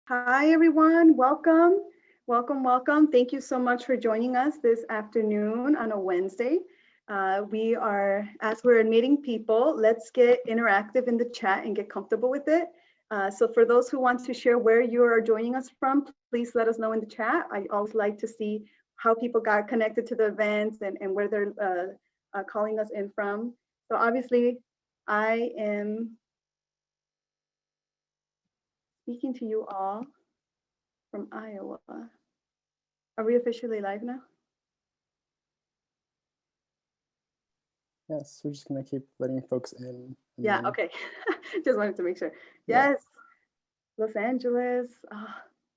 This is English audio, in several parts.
Hi, everyone. Welcome. Welcome, welcome. Thank you so much for joining us this afternoon on a Wednesday. As we're admitting people, let's get interactive in the chat and get comfortable with it. So for those who want to share where you are joining us from, please let us know in the chat. I always like to see how people got connected to the events and where they're calling us in from. So obviously, I am speaking to you all from Iowa. Are we officially live now? Yes, we're just gonna keep letting folks in. Yeah, okay. Just wanted to make sure. Yes, yeah. Los Angeles.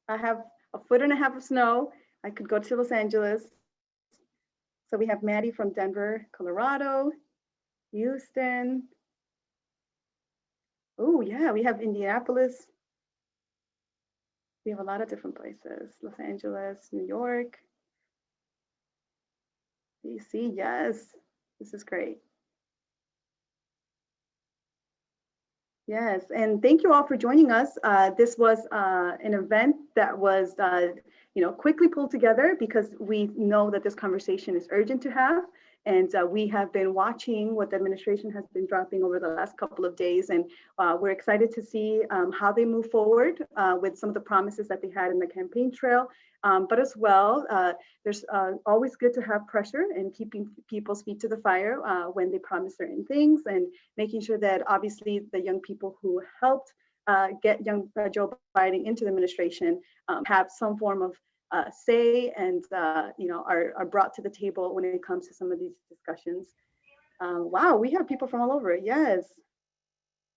I have a foot and a half of snow. I could go to Los Angeles. So we have Maddie from Denver, Colorado, Houston. Oh yeah, we have Indianapolis. We have a lot of different places. Los Angeles, New York, DC, yes. This is great. Yes, and thank you all for joining us. This was an event that was, quickly pulled together because we know that this conversation is urgent to have. And we have been watching what the administration has been dropping over the last couple of days. And we're excited to see how they move forward with some of the promises that they had in the campaign trail. But as well, there's always good to have pressure and keeping people's feet to the fire when they promise certain things and making sure that obviously the young people who helped get young Joe Biden into the administration have some form of say and are brought to the table when it comes to some of these discussions. Wow, we have people from all over. Yes.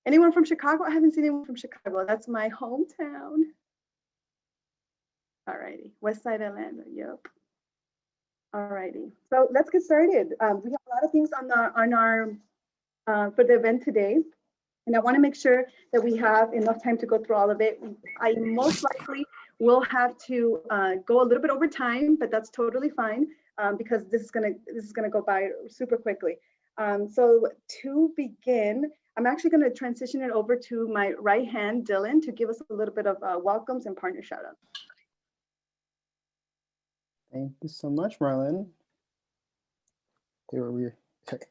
Anyone from Chicago? I haven't seen anyone from Chicago. That's my hometown. All righty. West Side Atlanta. Yep. All righty. So let's get started. We have a lot of things on our for the event today. And I want to make sure that we have enough time to go through all of it. I most likely will have to go a little bit over time, but that's totally fine because this is gonna go by super quickly. So to begin, I'm actually going to transition it over to my right hand, Dylan, to give us a little bit of welcomes and partner shout outs. Thank you so much, Marlon. Okay.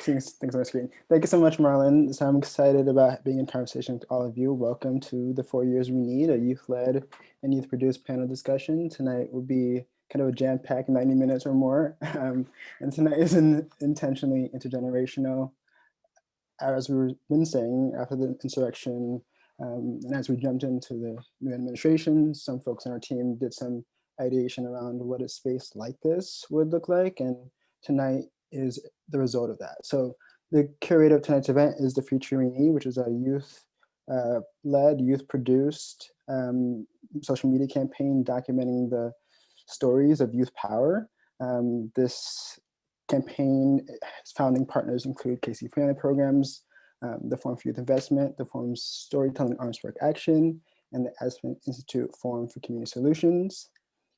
Things on the screen. Thank you so much, Marlon. So I'm excited about being in conversation with all of you. Welcome to the 4 Years We Need, a youth-led and youth-produced panel discussion. Tonight will be kind of a jam-packed 90 minutes or more. And tonight is intentionally intergenerational. As we've been saying, after the insurrection, and as we jumped into the new administration, some folks on our team did some ideation around what a space like this would look like. And tonight is the result of that. So the curator of tonight's event is the Future We Need, which is a youth-led, youth-produced social media campaign documenting the stories of youth power. This campaign's founding partners include KC Family Programs, the Forum for Youth Investment, the Forum's Storytelling Arms Work Action, and the Aspen Institute Forum for Community Solutions.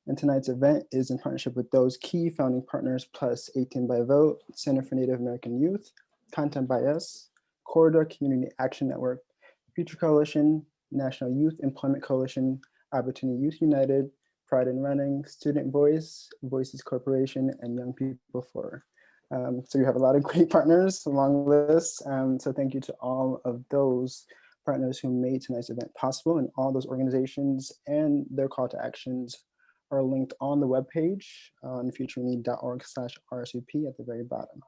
And tonight's event is in partnership with those key founding partners, plus 18 by Vote, Center for Native American Youth, Content by Us, Corridor Community Action Network, Future Coalition, National Youth Employment Coalition, Opportunity Youth United, Pride in Running, Student Voice, Voices Corporation, and Young People For. So we have a lot of great partners along the list. So thank you to all of those partners who made tonight's event possible, and all those organizations and their call to actions are linked on the webpage on futureweneed.org/RSVP at the very bottom.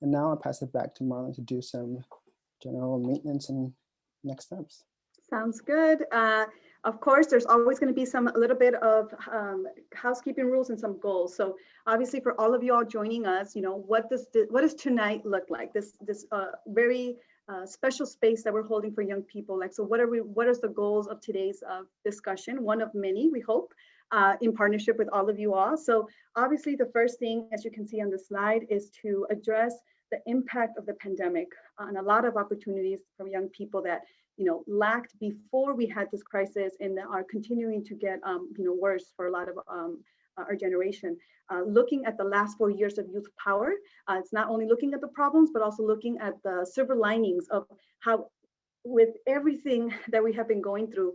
And now I'll pass it back to Marlon to do some general maintenance and next steps. Sounds good. Of course, there's always going to be a little bit of housekeeping rules and some goals. So obviously, for all of you all joining us, what does tonight look like? This very special space that we're holding for young people. Like, so what are the goals of today's discussion? One of many, we hope, in partnership with all of you all. So obviously, the first thing, as you can see on the slide, is to address the impact of the pandemic on a lot of opportunities for young people that lacked before we had this crisis and are continuing to get worse for a lot of our generation. Looking at the last 4 years of youth power, it's not only looking at the problems, but also looking at the silver linings of how with everything that we have been going through,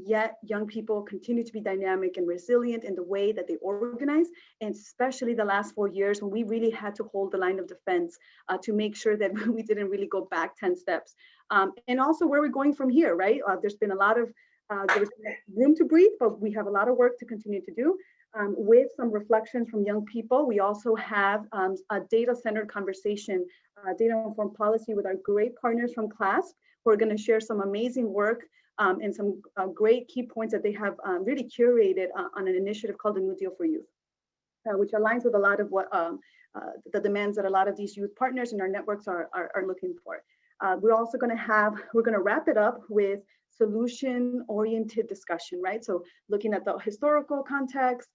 yet young people continue to be dynamic and resilient in the way that they organize, and especially the last 4 years when we really had to hold the line of defense to make sure that we didn't really go back 10 steps. And also where we're going from here, right? There's been a lot of, there's room to breathe, but we have a lot of work to continue to do. With some reflections from young people, we also have a data-centered conversation, data-informed policy with our great partners from CLASP, who are going to share some amazing work and some great key points that they have really curated on an initiative called the New Deal for Youth, which aligns with a lot of what the demands that a lot of these youth partners in our networks are looking for. We're also going to wrap it up with solution-oriented discussion, right? So looking at the historical context,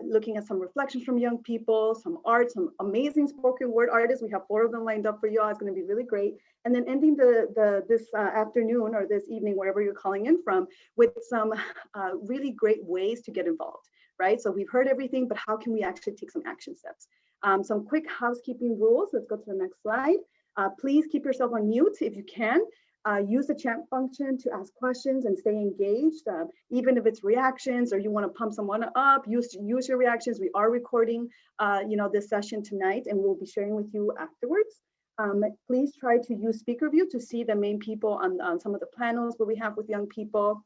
looking at some reflections from young people, some art, some amazing spoken word artists. We have 4 of them lined up for y'all. It's going to be really great. And then ending this afternoon or this evening, wherever you're calling in from, with some really great ways to get involved, right? So we've heard everything, but how can we actually take some action steps? Some quick housekeeping rules. Let's go to the next slide. Please keep yourself on mute if you can. Use the chat function to ask questions and stay engaged, even if it's reactions or you want to pump someone up, use your reactions. We are recording this session tonight, and we'll be sharing with you afterwards. Please try to use speaker view to see the main people on some of the panels where we have with young people.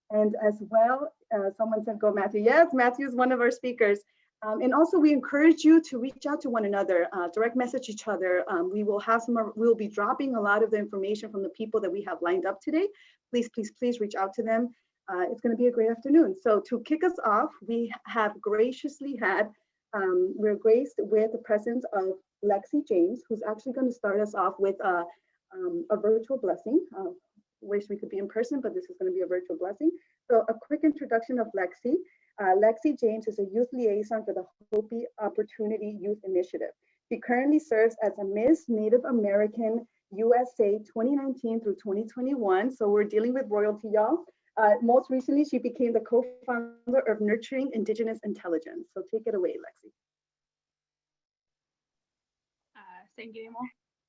And as well, someone said, go Matthew. Yes, Matthew is one of our speakers. And also we encourage you to reach out to one another, direct message each other. We'll be dropping a lot of the information from the people that we have lined up today. Please, please, please reach out to them. It's going to be a great afternoon. So to kick us off, we have graciously had, we're graced with the presence of Lexi James, who's actually going to start us off with a virtual blessing. Wish we could be in person, but this is going to be a virtual blessing. So a quick introduction of Lexi. Lexi James is a youth liaison for the Hopi Opportunity Youth Initiative. She currently serves as a Miss Native American USA 2019 through 2021. So we're dealing with royalty, y'all. Most recently, she became the co-founder of Nurturing Indigenous Intelligence. So take it away, Lexi. Thank you.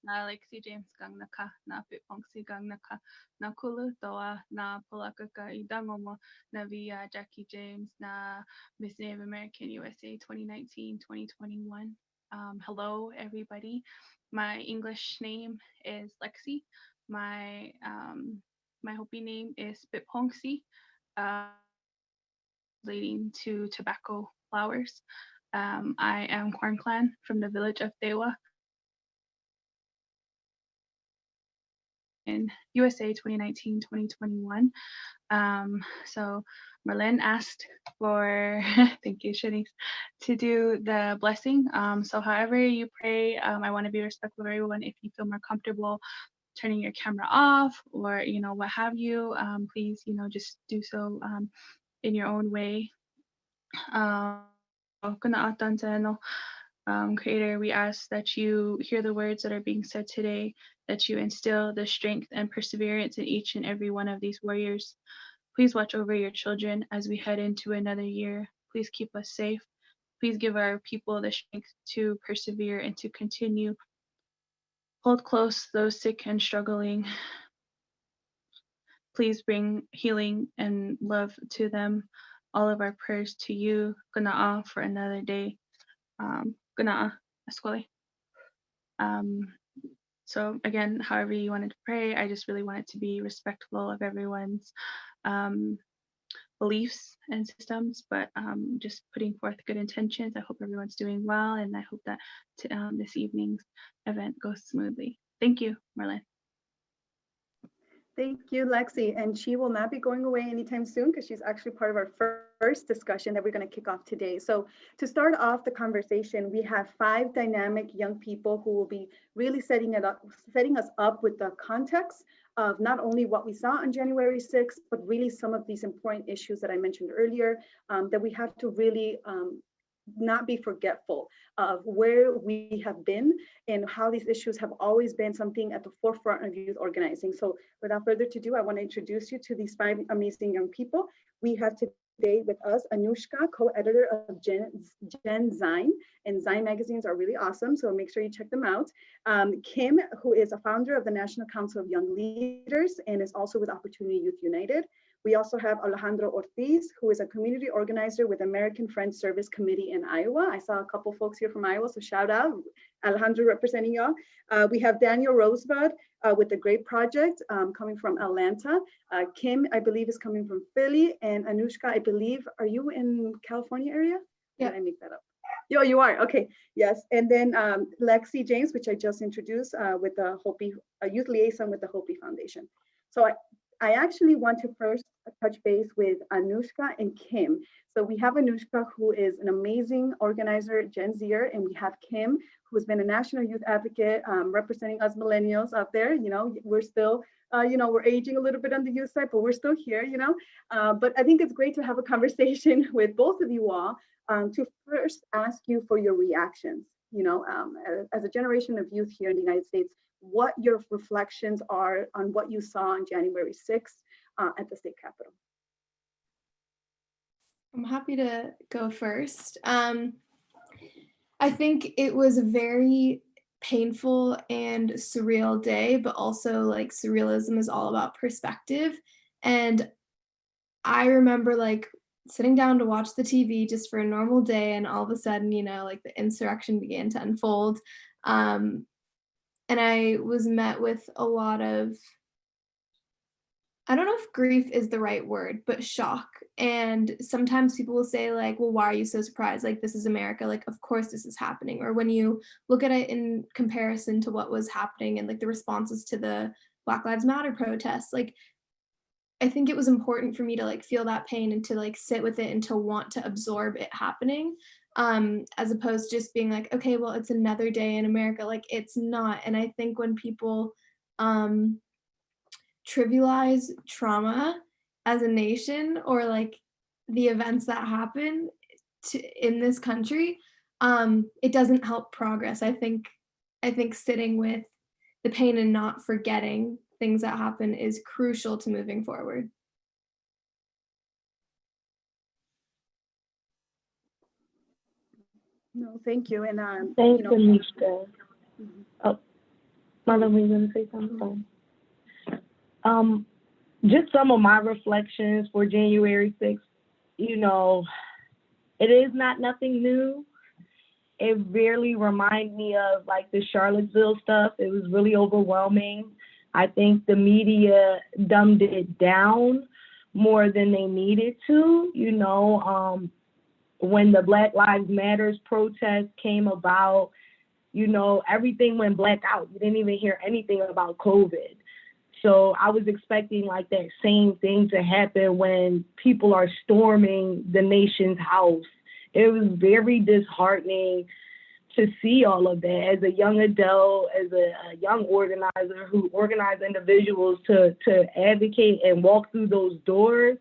Na Lexi James gang naka na Pipongsi gang naka na Kulu toa na Polakaka idangomo na via Jackie James na Miss Native American USA 2019-2021. Hello everybody. My English name is Lexi. My Hopi name is Pipongsi, relating to tobacco flowers. I am Corn Clan from the village of Dewa in USA 2019-2021. So Merlin asked for, thank you, Shanice, to do the blessing. So however you pray, I want to be respectful of everyone. If you feel more comfortable turning your camera off or, what have you, please, just do so in your own way. Creator, we ask that you hear the words that are being said today, that you instill the strength and perseverance in each and every one of these warriors. Please watch over your children as we head into another year. Please keep us safe. Please give our people the strength to persevere and to continue. Hold close those sick and struggling. Please bring healing and love to them. All of our prayers to you, Gana'a, for another day. Gana'a, Esquale. So again, however you wanted to pray, I just really wanted to be respectful of everyone's beliefs and systems, but just putting forth good intentions. I hope everyone's doing well, and I hope that this evening's event goes smoothly. Thank you, Merlin. Thank you, Lexi. And she will not be going away anytime soon because she's actually part of our first discussion that we're going to kick off today. So to start off the conversation, we have 5 dynamic young people who will be really setting us up with the context of not only what we saw on January 6th, but really some of these important issues that I mentioned earlier, that we have to really not be forgetful of where we have been and how these issues have always been something at the forefront of youth organizing. So without further ado, I want to introduce you to these 5 amazing young people. We have today with us Anushka, co-editor of Gen Zine, and Zine magazines are really awesome, so make sure you check them out. Kim, who is a founder of the National Council of Young Leaders and is also with Opportunity Youth United. We also have Alejandro Ortiz, who is a community organizer with American Friends Service Committee in Iowa. I saw a couple folks here from Iowa, so shout out, Alejandro representing y'all. We have Daniel Rosebud with the Great Project coming from Atlanta. Kim, I believe, is coming from Philly, and Anushka, I believe, are you in California area? Yeah. Did I make that up? Yo, you are, okay, yes. And then Lexi James, which I just introduced with the Hopi, Youth Liaison with the Hopi Foundation. So I actually want to first touch base with Anushka and Kim. So we have Anushka, who is an amazing organizer, Gen Zer, and we have Kim, who's been a national youth advocate representing us millennials out there. You know, we're still, we're aging a little bit on the youth side, but we're still here, But I think it's great to have a conversation with both of you all to first ask you for your reactions, as a generation of youth here in the United States, what your reflections are on what you saw on January 6th at the state capitol. I'm happy to go first. I think it was a very painful and surreal day, but also like surrealism is all about perspective. And I remember like sitting down to watch the TV just for a normal day, and all of a sudden, like the insurrection began to unfold. And I was met with a lot of, I don't know if grief is the right word, but shock. And sometimes people will say like, well, why are you so surprised? Like, this is America. Like, of course this is happening. Or when you look at it in comparison to what was happening and like the responses to the Black Lives Matter protests, like, I think it was important for me to like feel that pain and to like sit with it and to want to absorb it happening. As opposed to just being like, okay, well, it's another day in America. Like, it's not. And I think when people trivialize trauma as a nation or like the events that happen in this country, it doesn't help progress. I think sitting with the pain and not forgetting things that happen is crucial to moving forward. No, thank you. And thanks, Anushka. Oh, Mother, were you going to say something? Just some of my reflections for January 6th. It is nothing new. It really reminded me of like the Charlottesville stuff. It was really overwhelming. I think the media dumbed it down more than they needed to. When the Black Lives Matters protest came about, everything went black out. You didn't even hear anything about COVID. So I was expecting like that same thing to happen when people are storming the nation's house. It was very disheartening to see all of that as a young adult, as a young organizer who organized individuals to advocate and walk through those doors.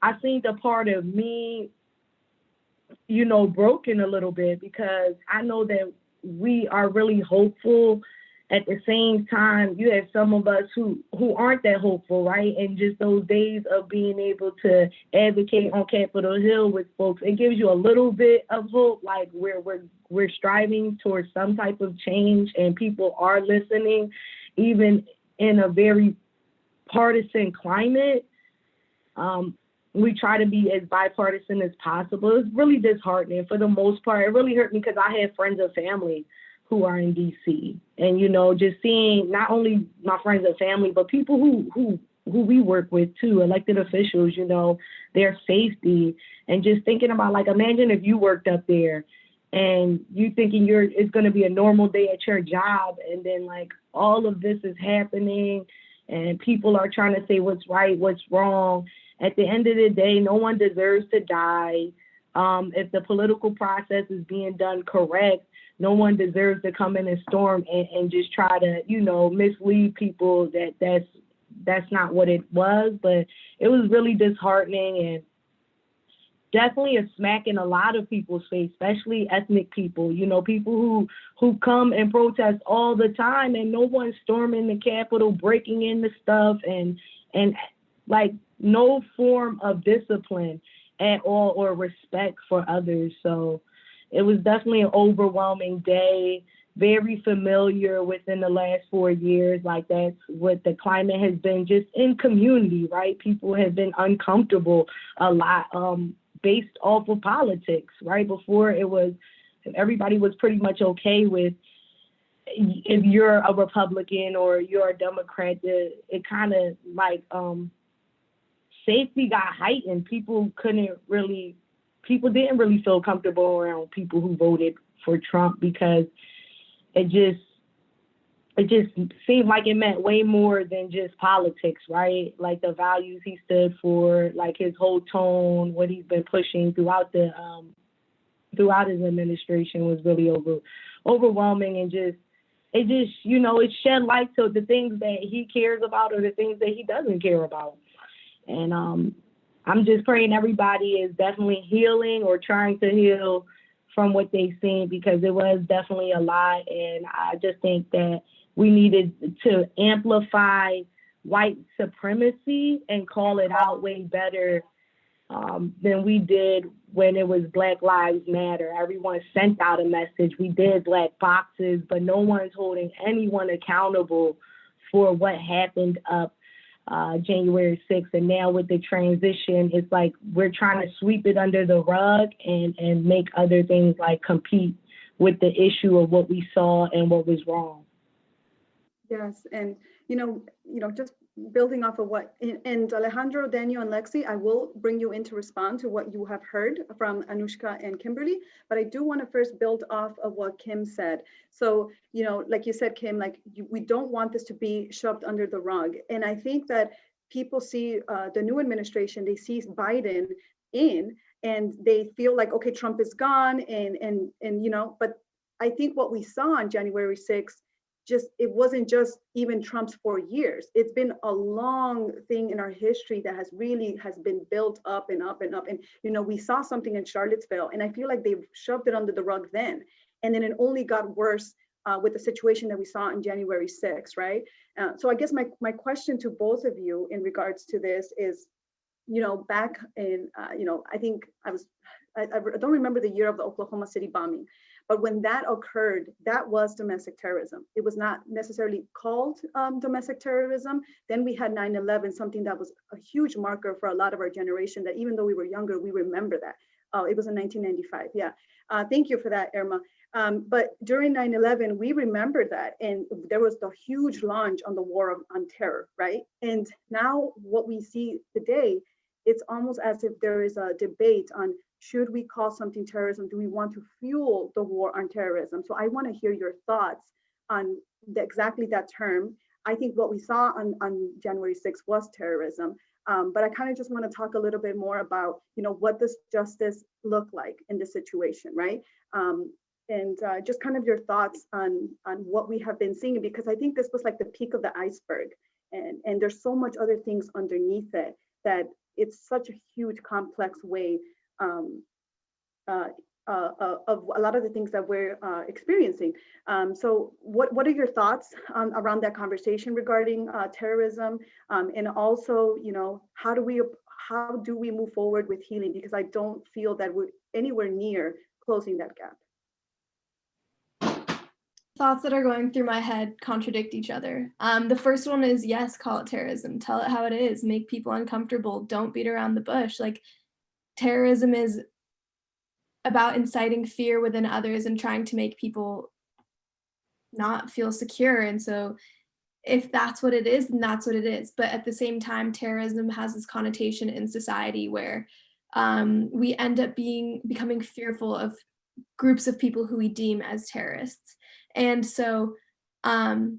I think the part of me, broken a little bit, because I know that we are really hopeful. At the same time, you have some of us who aren't that hopeful, right? And just those days of being able to advocate on Capitol Hill with folks, it gives you a little bit of hope, like we're striving towards some type of change and people are listening, even in a very partisan climate. We try to be as bipartisan as possible. It's really disheartening for the most part. It really hurt me because I have friends and family who are in DC, and just seeing not only my friends and family, but people who we work with too, elected officials, their safety, and just thinking about like, imagine if you worked up there and you thinking it's going to be a normal day at your job, and then like all of this is happening and people are trying to say what's right, what's wrong. At the end of the day, no one deserves to die. If the political process is being done correct, no one deserves to come in and storm and just try to, mislead people that's not what it was. But it was really disheartening and definitely a smack in a lot of people's face, especially ethnic people, people who come and protest all the time, and no one's storming the Capitol, breaking into stuff and like no form of discipline at all or respect for others. So it was definitely an overwhelming day, very familiar within the last 4 years. Like that's what the climate has been just in community, right? People have been uncomfortable a lot based off of politics, right? Before it was, everybody was pretty much okay with if you're a Republican or you're a Democrat, it kind of like safety got heightened. People didn't really feel comfortable around people who voted for Trump because it just seemed like it meant way more than just politics, right? Like the values he stood for, like his whole tone, what he's been pushing throughout his administration was really overwhelming, and it shed light to the things that he cares about or the things that he doesn't care about. And I'm just praying everybody is definitely healing or trying to heal from what they've seen, because it was definitely a lot. And I just think that we needed to amplify white supremacy and call it out way better than we did when it was Black Lives Matter. Everyone sent out a message. We did black boxes, but no one's holding anyone accountable for what happened up January 6th. And now with the transition, it's like we're trying to sweep it under the rug and make other things like compete with the issue of what we saw and what was wrong. Yes, and just building off of what, and Alejandro, Daniel, and Lexi, I will bring you in to respond to what you have heard from Anushka and Kimberly, but I do want to first build off of what Kim said. So, like you said, Kim, we don't want this to be shoved under the rug. And I think that people see the new administration, they see Biden in, and they feel like, okay, Trump is gone, but I think what we saw on January 6th, it wasn't just even Trump's 4 years. It's been a long thing in our history that has been built up and up and up. And, we saw something in Charlottesville, and I feel like they've shoved it under the rug then. And then it only got worse with the situation that we saw on January 6th, right? So I guess my question to both of you in regards to this is, back in, I think I don't remember the year of the Oklahoma City bombing, but when that occurred, that was domestic terrorism. It was not necessarily called domestic terrorism. Then we had 9/11, something that was a huge marker for a lot of our generation, that even though we were younger, we remember that. It was in 1995, yeah. Thank you for that, Irma. But during 9/11, we remember that, and there was the huge launch on the war on terror, right? And now what we see today, it's almost as if there is a debate on, should we call something terrorism? Do we want to fuel the war on terrorism? So I want to hear your thoughts on exactly that term. I think what we saw on January 6th was terrorism, but I kind of just want to talk a little bit more about, what does justice look like in this situation, right? And just kind of your thoughts on what we have been seeing, because I think this was like the peak of the iceberg, and there's so much other things underneath it that it's such a huge, complex way of a lot of the things that we're experiencing. So what are your thoughts around that conversation regarding terrorism? And also, how do we move forward with healing? Because I don't feel that we're anywhere near closing that gap. Thoughts that are going through my head contradict each other. The first one is, yes, call it terrorism. Tell it how it is. Make people uncomfortable. Don't beat around the bush. Like, terrorism is about inciting fear within others and trying to make people not feel secure. And so if that's what it is, then that's what it is. But at the same time, terrorism has this connotation in society where we end up becoming fearful of groups of people who we deem as terrorists. And so the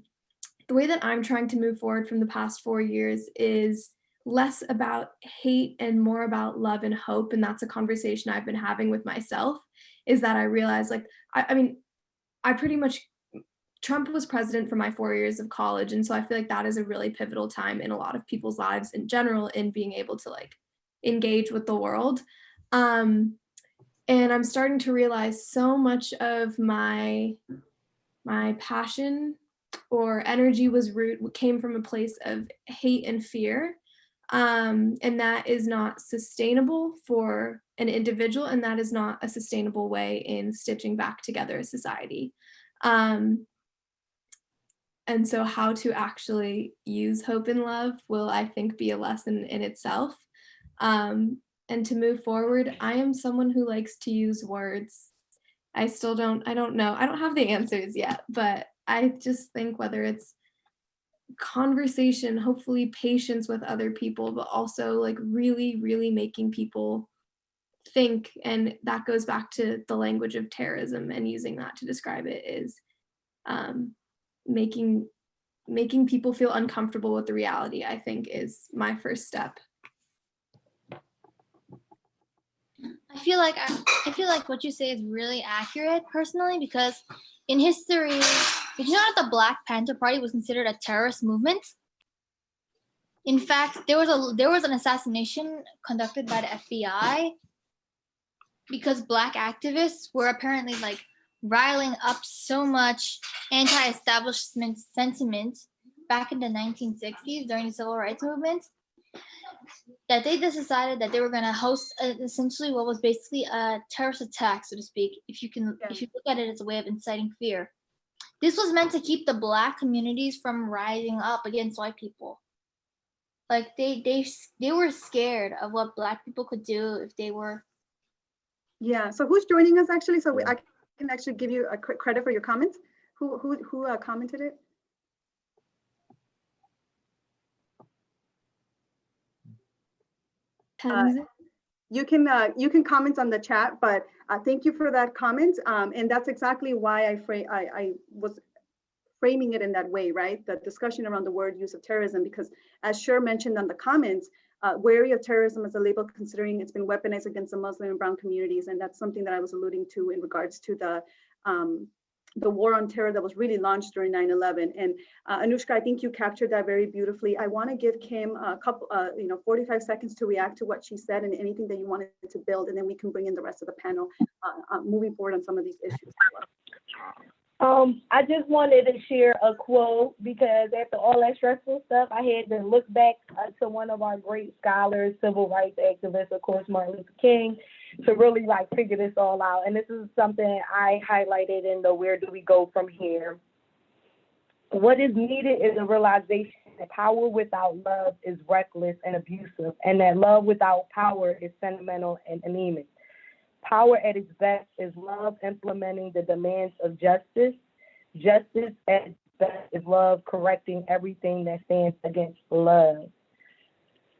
way that I'm trying to move forward from the past 4 years is less about hate and more about love and hope. And that's a conversation I've been having with myself, is that I realized, like, I pretty much, Trump was president for my 4 years of college. And so I feel like that is a really pivotal time in a lot of people's lives in general, in being able to like engage with the world. And I'm starting to realize so much of my passion or energy came from a place of hate and fear. And that is not sustainable for an individual, and that is not a sustainable way in stitching back together a society. And so how to actually use hope and love will, I think, be a lesson in itself. And to move forward, I am someone who likes to use words. I don't know. I don't have the answers yet, but I just think whether it's conversation, hopefully patience with other people, but also like really, really making people think. And that goes back to the language of terrorism, and using that to describe it is making people feel uncomfortable with the reality, I think, is my first step. I feel like what you say is really accurate personally, because in history, did you know that the Black Panther Party was considered a terrorist movement? In fact, there was an assassination conducted by the FBI because Black activists were apparently like riling up so much anti-establishment sentiment back in the 1960s during the civil rights movement that they just decided that they were going to host essentially what was basically a terrorist attack, so to speak, if you look at it as a way of inciting fear. This was meant to keep the Black communities from rising up against white people. Like they were scared of what Black people could do if they were. Yeah, so who's joining us actually? So I can actually give you a quick credit for your comments. Who commented it? You can comment on the chat, but thank you for that comment. And that's exactly why I was framing it in that way, right? The discussion around the word use of terrorism, because as Sher mentioned on the comments, wary of terrorism is a label considering it's been weaponized against the Muslim and brown communities. And that's something that I was alluding to in regards to the war on terror that was really launched during 9/11. And Anushka, I think you captured that very beautifully. I want to give Kim a couple, 45 seconds to react to what she said and anything that you wanted to build, and then we can bring in the rest of the panel moving forward on some of these issues. I just wanted to share a quote, because after all that stressful stuff, I had to look back to one of our great scholars, civil rights activists, of course, Martin Luther King, to really like figure this all out. And this is something I highlighted in the Where Do We Go From Here? What is needed is a realization that power without love is reckless and abusive, and that love without power is sentimental and anemic. Power at its best is love implementing the demands of justice. Justice at its best is love correcting everything that stands against love.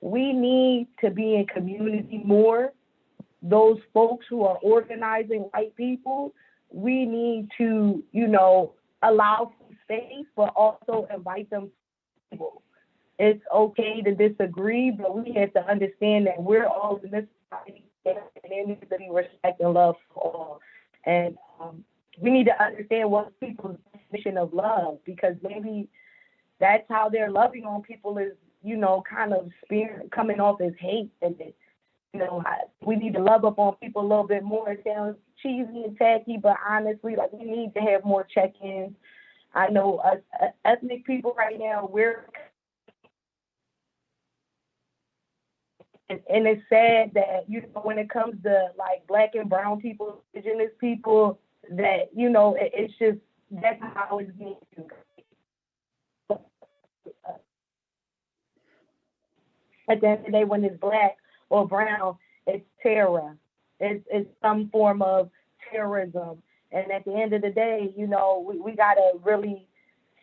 We need to be in community more. Those folks who are organizing white people, we need to, allow space, but also invite them to the table. It's okay to disagree, but we have to understand that we're all in this society, and there needs to be respect and love for all. And we need to understand what people's definition of love, because maybe that's how they're loving on people is, kind of coming off as hate. And, we need to love up on people a little bit more. It sounds cheesy and tacky, but honestly, like, we need to have more check-ins. I know us ethnic people right now, and it's sad that, when it comes to like Black and brown people, indigenous people, that, it's just, that's how it's being. At the end of the day, when it's Black or brown, it's terror. It's some form of terrorism. And at the end of the day, we got to really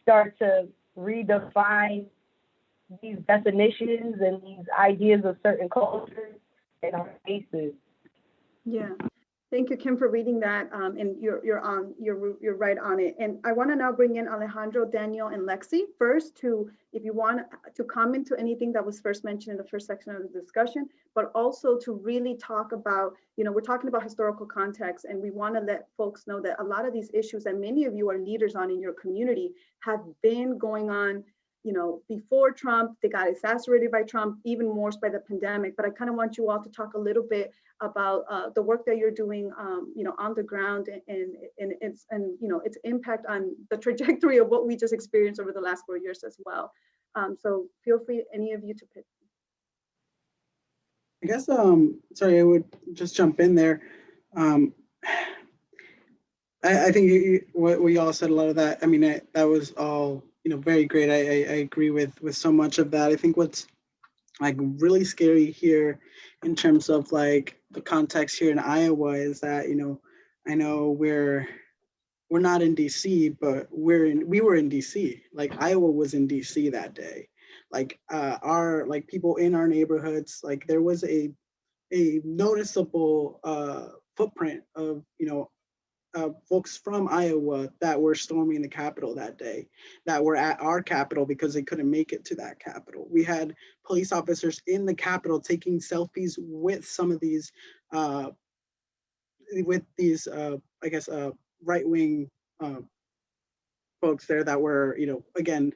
start to redefine these definitions and these ideas of certain cultures in our spaces. Yeah, thank you, Kim, for reading that. And you're right on it. And I want to now bring in Alejandro, Daniel, and Lexi first if you want to comment to anything that was first mentioned in the first section of the discussion, but also to really talk about, we're talking about historical context, and we want to let folks know that a lot of these issues that many of you are leaders on in your community have been going on before Trump. They got exacerbated by Trump, even more by the pandemic. But I kind of want you all to talk a little bit about the work that you're doing, on the ground, and its impact on the trajectory of what we just experienced over the last 4 years as well. So feel free, any of you, to pick. I guess sorry, I would just jump in there. Um, I think what we all said, a lot of that. I mean, that was all very great. I agree with so much of that. I think what's like really scary here in terms of like the context here in Iowa is that I know we're not in DC, but we were in DC. Like Iowa was in DC that day. Like our like people in our neighborhoods, like there was a noticeable footprint of folks from Iowa that were storming the Capitol that day, that were at our Capitol because they couldn't make it to that Capitol. We had police officers in the Capitol taking selfies with some of these, uh, I guess, right wing uh, folks there that were, again,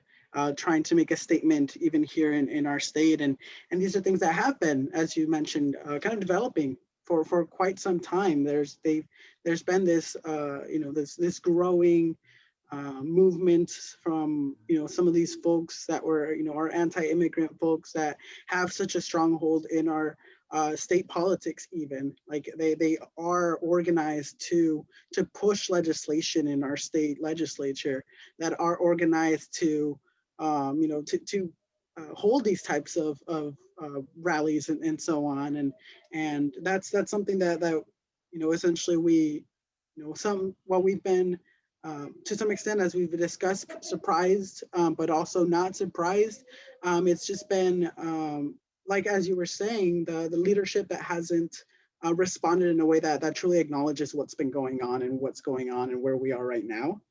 trying to make a statement even here in our state. And these are things that have been, as you mentioned, kind of developing for quite some time. There's been this, this growing movement from some of these folks that were our anti-immigrant folks that have such a stronghold in our state politics. Even like they are organized to push legislation in our state legislature, that are organized to hold these types of rallies and so on. And that's something that essentially we what we've been to some extent, as we've discussed, surprised, but also not surprised. It's just been, like, as you were saying, the leadership that hasn't responded in a way that truly acknowledges what's been going on and what's going on and where we are right now.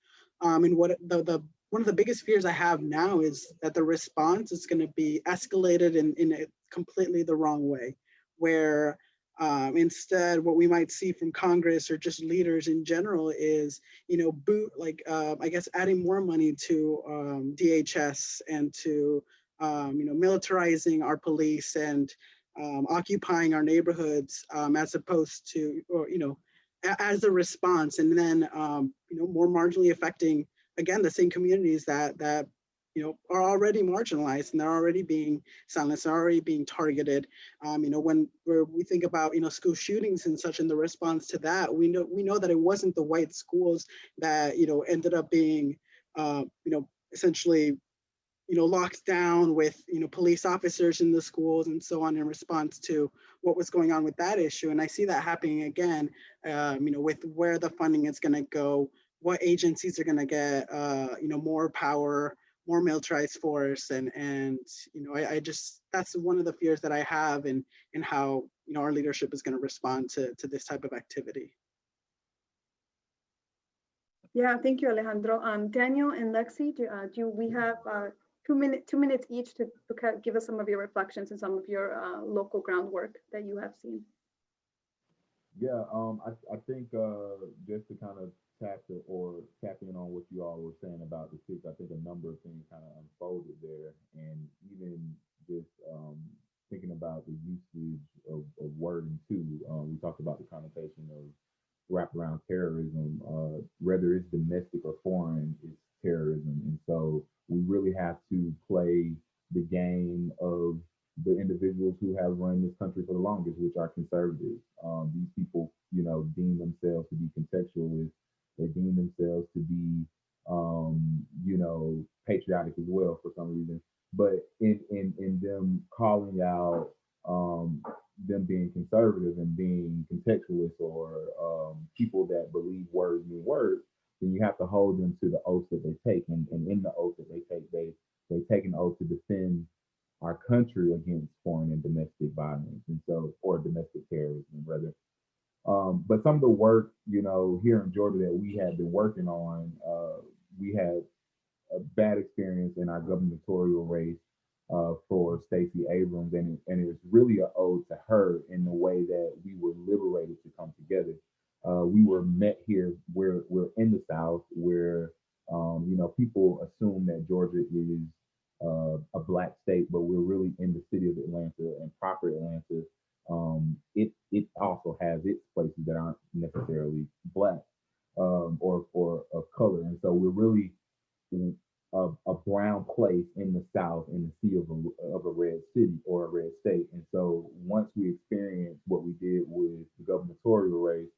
And what the one of the biggest fears I have now is that the response is going to be escalated in a completely the wrong way, where instead, what we might see from Congress or just leaders in general is, I guess, adding more money to DHS and to, militarizing our police and occupying our neighborhoods, as opposed to, or, as a response, and then, more marginally affecting, again, the same communities that are already marginalized, and they're already being silenced, they're already being targeted. When we think about school shootings and such, and the response to that, we know that it wasn't the white schools that ended up being essentially locked down with police officers in the schools and so on, in response to what was going on with that issue. And I see that happening again, with where the funding is going to go, what agencies are going to get more power, more militarized force, and I just, that's one of the fears that I have in how our leadership is going to respond to this type of activity. Yeah, thank you, Alejandro. Daniel and Lexi, do we have 2 minutes each to give us some of your reflections and some of your local groundwork that you have seen? Yeah, I think just to kind of tap in on what you all were saying about the six, I think a number of things kind of unfolded there, and even just thinking about the usage of wording too. We talked about the connotation of wraparound terrorism, whether it's domestic or foreign, it's terrorism, and so we really have to play the game of the individuals who have run this country for the longest, which are conservatives. These people, deem themselves to be contextualists. They deem themselves to be, patriotic as well for some reason. But in them calling out them being conservative and being contextualists, or people that believe words mean words, then you have to hold them to the oath that they take. And in the oath that they take, they take an oath to defend our country against foreign and domestic violence, and so, or domestic terrorism rather. But some of the work, here in Georgia that we had been working on, we had a bad experience in our gubernatorial race for Stacey Abrams, and it was really an ode to her in the way that we were liberated to come together. We were met here, where we're in the South, where people assume that Georgia is a black state, but we're really in the city of Atlanta and proper Atlanta. It also has its places that aren't necessarily black, or of color, and so we're really a brown place in the South in the sea of a red city or a red state. And so once we experienced what we did with the gubernatorial race,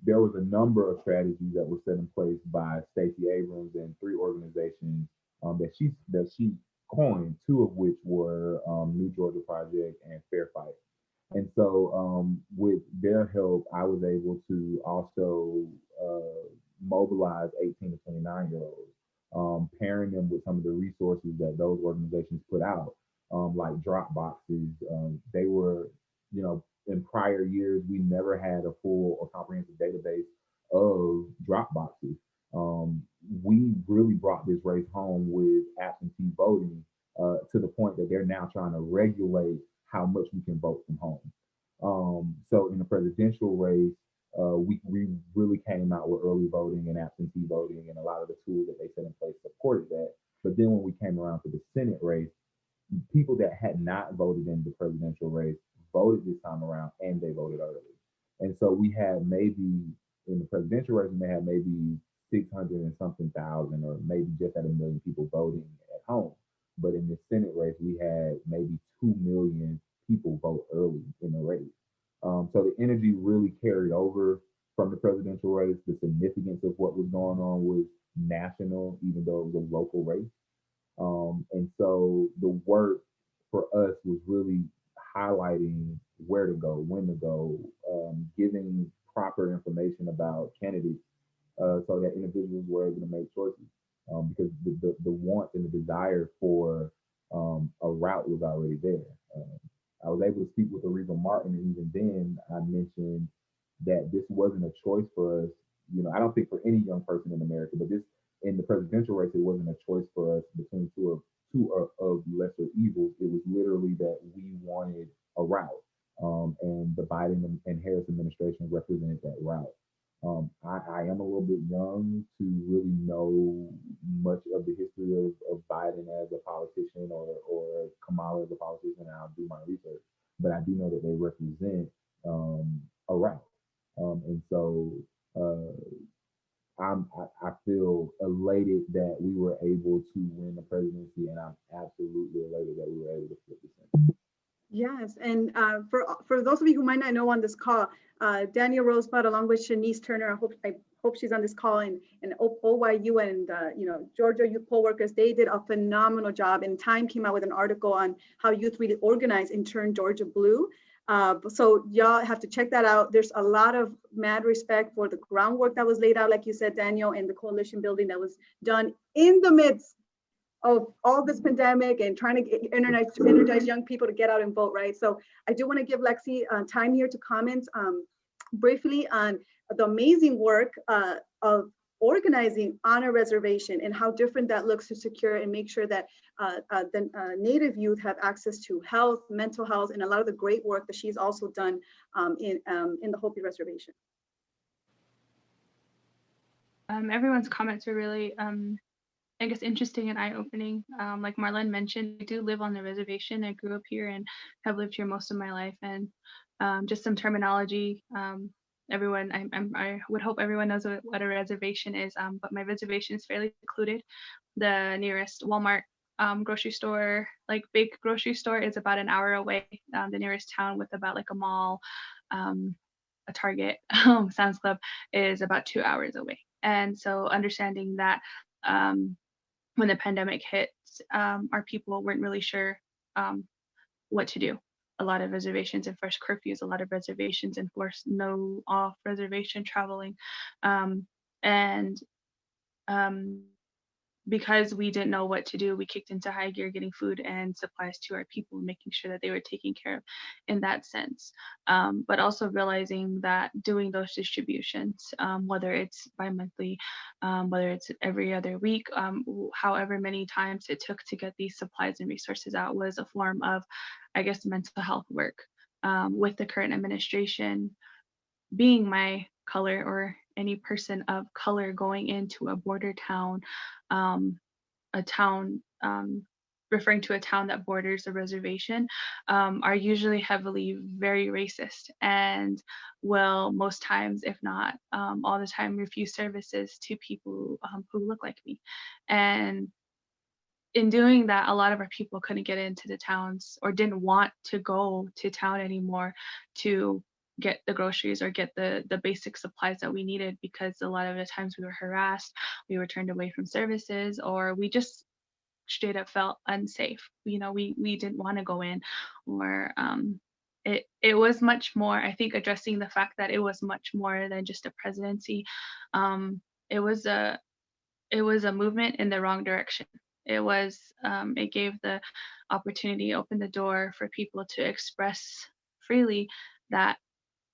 there was a number of strategies that were set in place by Stacey Abrams and three organizations that she coined, two of which were New Georgia Project and Fair Fight. And so, with their help, I was able to also mobilize 18 to 29-year-olds, pairing them with some of the resources that those organizations put out, like drop boxes. They were, in prior years, we never had a full or comprehensive database of drop boxes. We really brought this race home with absentee voting to the point that they're now trying to regulate how much we can vote from home. So in the presidential race, we really came out with early voting and absentee voting, and a lot of the tools that they set in place supported that. But then when we came around to the Senate race, people that had not voted in the presidential race voted this time around, and they voted early. And so we had maybe in the presidential race, we may have maybe 600 and something thousand, or maybe just at 1 million people voting at home. But in the Senate race, we had maybe 2 million people vote early in the race. So the energy really carried over from the presidential race. The significance of what was going on was national, even though it was a local race. And so the work for us was really highlighting where to go, when to go, giving proper information about candidates so that individuals were able to make choices. Because the want and the desire for a route was already there. I was able to speak with Aretha Martin, and even then I mentioned that this wasn't a choice for us. I don't think for any young person in America, but this in the presidential race, it wasn't a choice for us between two of lesser evils. It was literally that we wanted a route, and the Biden and Harris administration represented that route. I am a little bit young to really know much of the history of Biden as a politician or Kamala as a politician, and I'll do my research. But I do know that they represent a route. And so I feel elated that we were able to win the presidency, and I'm absolutely elated that we were able to flip the Senate. Yes, and for those of you who might not know on this call, Daniel Rosebud, along with Shanice Turner, I hope she's on this call, and OYU and Georgia Youth Poll Workers, they did a phenomenal job. And Time came out with an article on how youth really organize and turn Georgia blue. So y'all have to check that out. There's a lot of mad respect for the groundwork that was laid out, like you said, Daniel, and the coalition building that was done in the midst of all this pandemic and trying to energize young people to get out and vote, right? So I do want to give Lexi time here to comment briefly on the amazing work of organizing on a reservation and how different that looks to secure and make sure that the Native youth have access to health, mental health, and a lot of the great work that she's also done in the Hopi Reservation. Everyone's comments were really I guess interesting and eye-opening. Like Marlon mentioned, I do live on the reservation. I grew up here and have lived here most of my life. And just some terminology. I would hope everyone knows what a reservation is. But my reservation is fairly secluded. The nearest Walmart grocery store, like big grocery store, is about an hour away. The nearest town with about like a mall, a Target, Sam's Club, is about 2 hours away. And so understanding that when the pandemic hit, our people weren't really sure what to do. A lot of reservations enforced curfews, a lot of reservations enforced no off reservation traveling. And because we didn't know what to do, we kicked into high gear getting food and supplies to our people, making sure that they were taken care of in that sense. But also realizing that doing those distributions, whether it's bi-monthly, whether it's every other week, however many times it took to get these supplies and resources out, was a form of, I guess, mental health work. With the current administration being my color or any person of color going into a border town, referring to a town that borders a reservation, are usually heavily very racist and will most times, if not all the time, refuse services to people who look like me. And in doing that, a lot of our people couldn't get into the towns or didn't want to go to town anymore to get the groceries or get the basic supplies that we needed, because a lot of the times we were harassed, we were turned away from services, or we just straight up felt unsafe. We didn't want to go in, or it was much more. I think addressing the fact that it was much more than just a presidency. It was a movement in the wrong direction. It gave the opportunity, opened the door for people to express freely that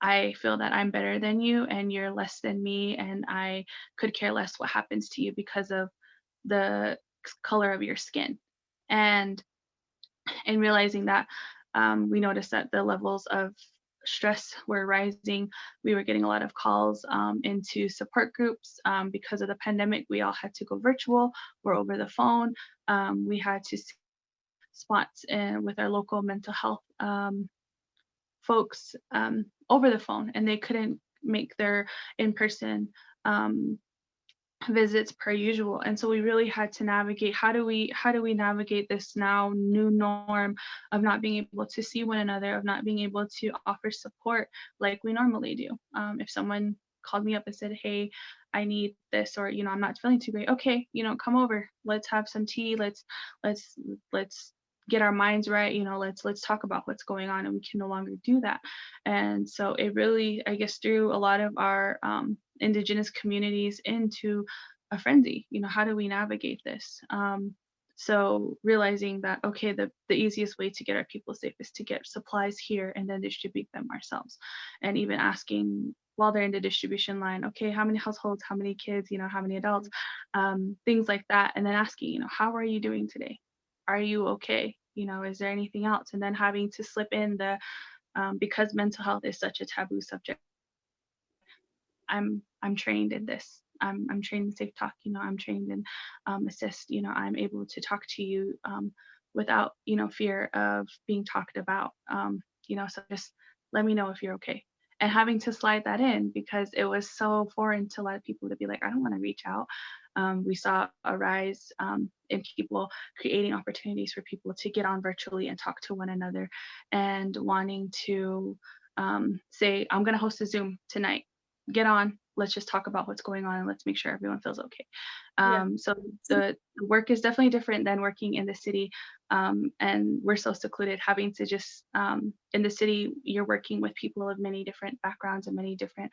I feel that I'm better than you and you're less than me, and I could care less what happens to you because of the color of your skin. And in realizing that, we noticed that the levels of stress were rising. We were getting a lot of calls into support groups. Because of the pandemic, we all had to go virtual or over the phone. We had to see spots with our local mental health folks over the phone, and they couldn't make their in-person visits per usual. And so we really had to navigate, how do we navigate this now new norm of not being able to see one another, of not being able to offer support like we normally do. If someone called me up and said, hey, I need this, or I'm not feeling too great, okay, come over, let's have some tea, let's get our minds right, let's talk about what's going on. And we can no longer do that. And so it really, I guess, threw a lot of our Indigenous communities into a frenzy. How do we navigate this? So realizing that, okay, the easiest way to get our people safe is to get supplies here and then distribute them ourselves. And even asking while they're in the distribution line, okay, how many households, how many kids, how many adults, things like that. And then asking, how are you doing today? Are you okay? Is there anything else? And then having to slip in because mental health is such a taboo subject. I'm trained in this. I'm trained in safe talk. I'm trained in assist. I'm able to talk to you without fear of being talked about. So just let me know if you're okay. And having to slide that in, because it was so foreign to a lot of people to be like, I don't want to reach out. We saw a rise in people creating opportunities for people to get on virtually and talk to one another, and wanting to say, I'm going to host a Zoom tonight. Get on, let's just talk about what's going on, and let's make sure everyone feels okay. So the work is definitely different than working in the city, and we're so secluded, having to just in the city, you're working with people of many different backgrounds and many different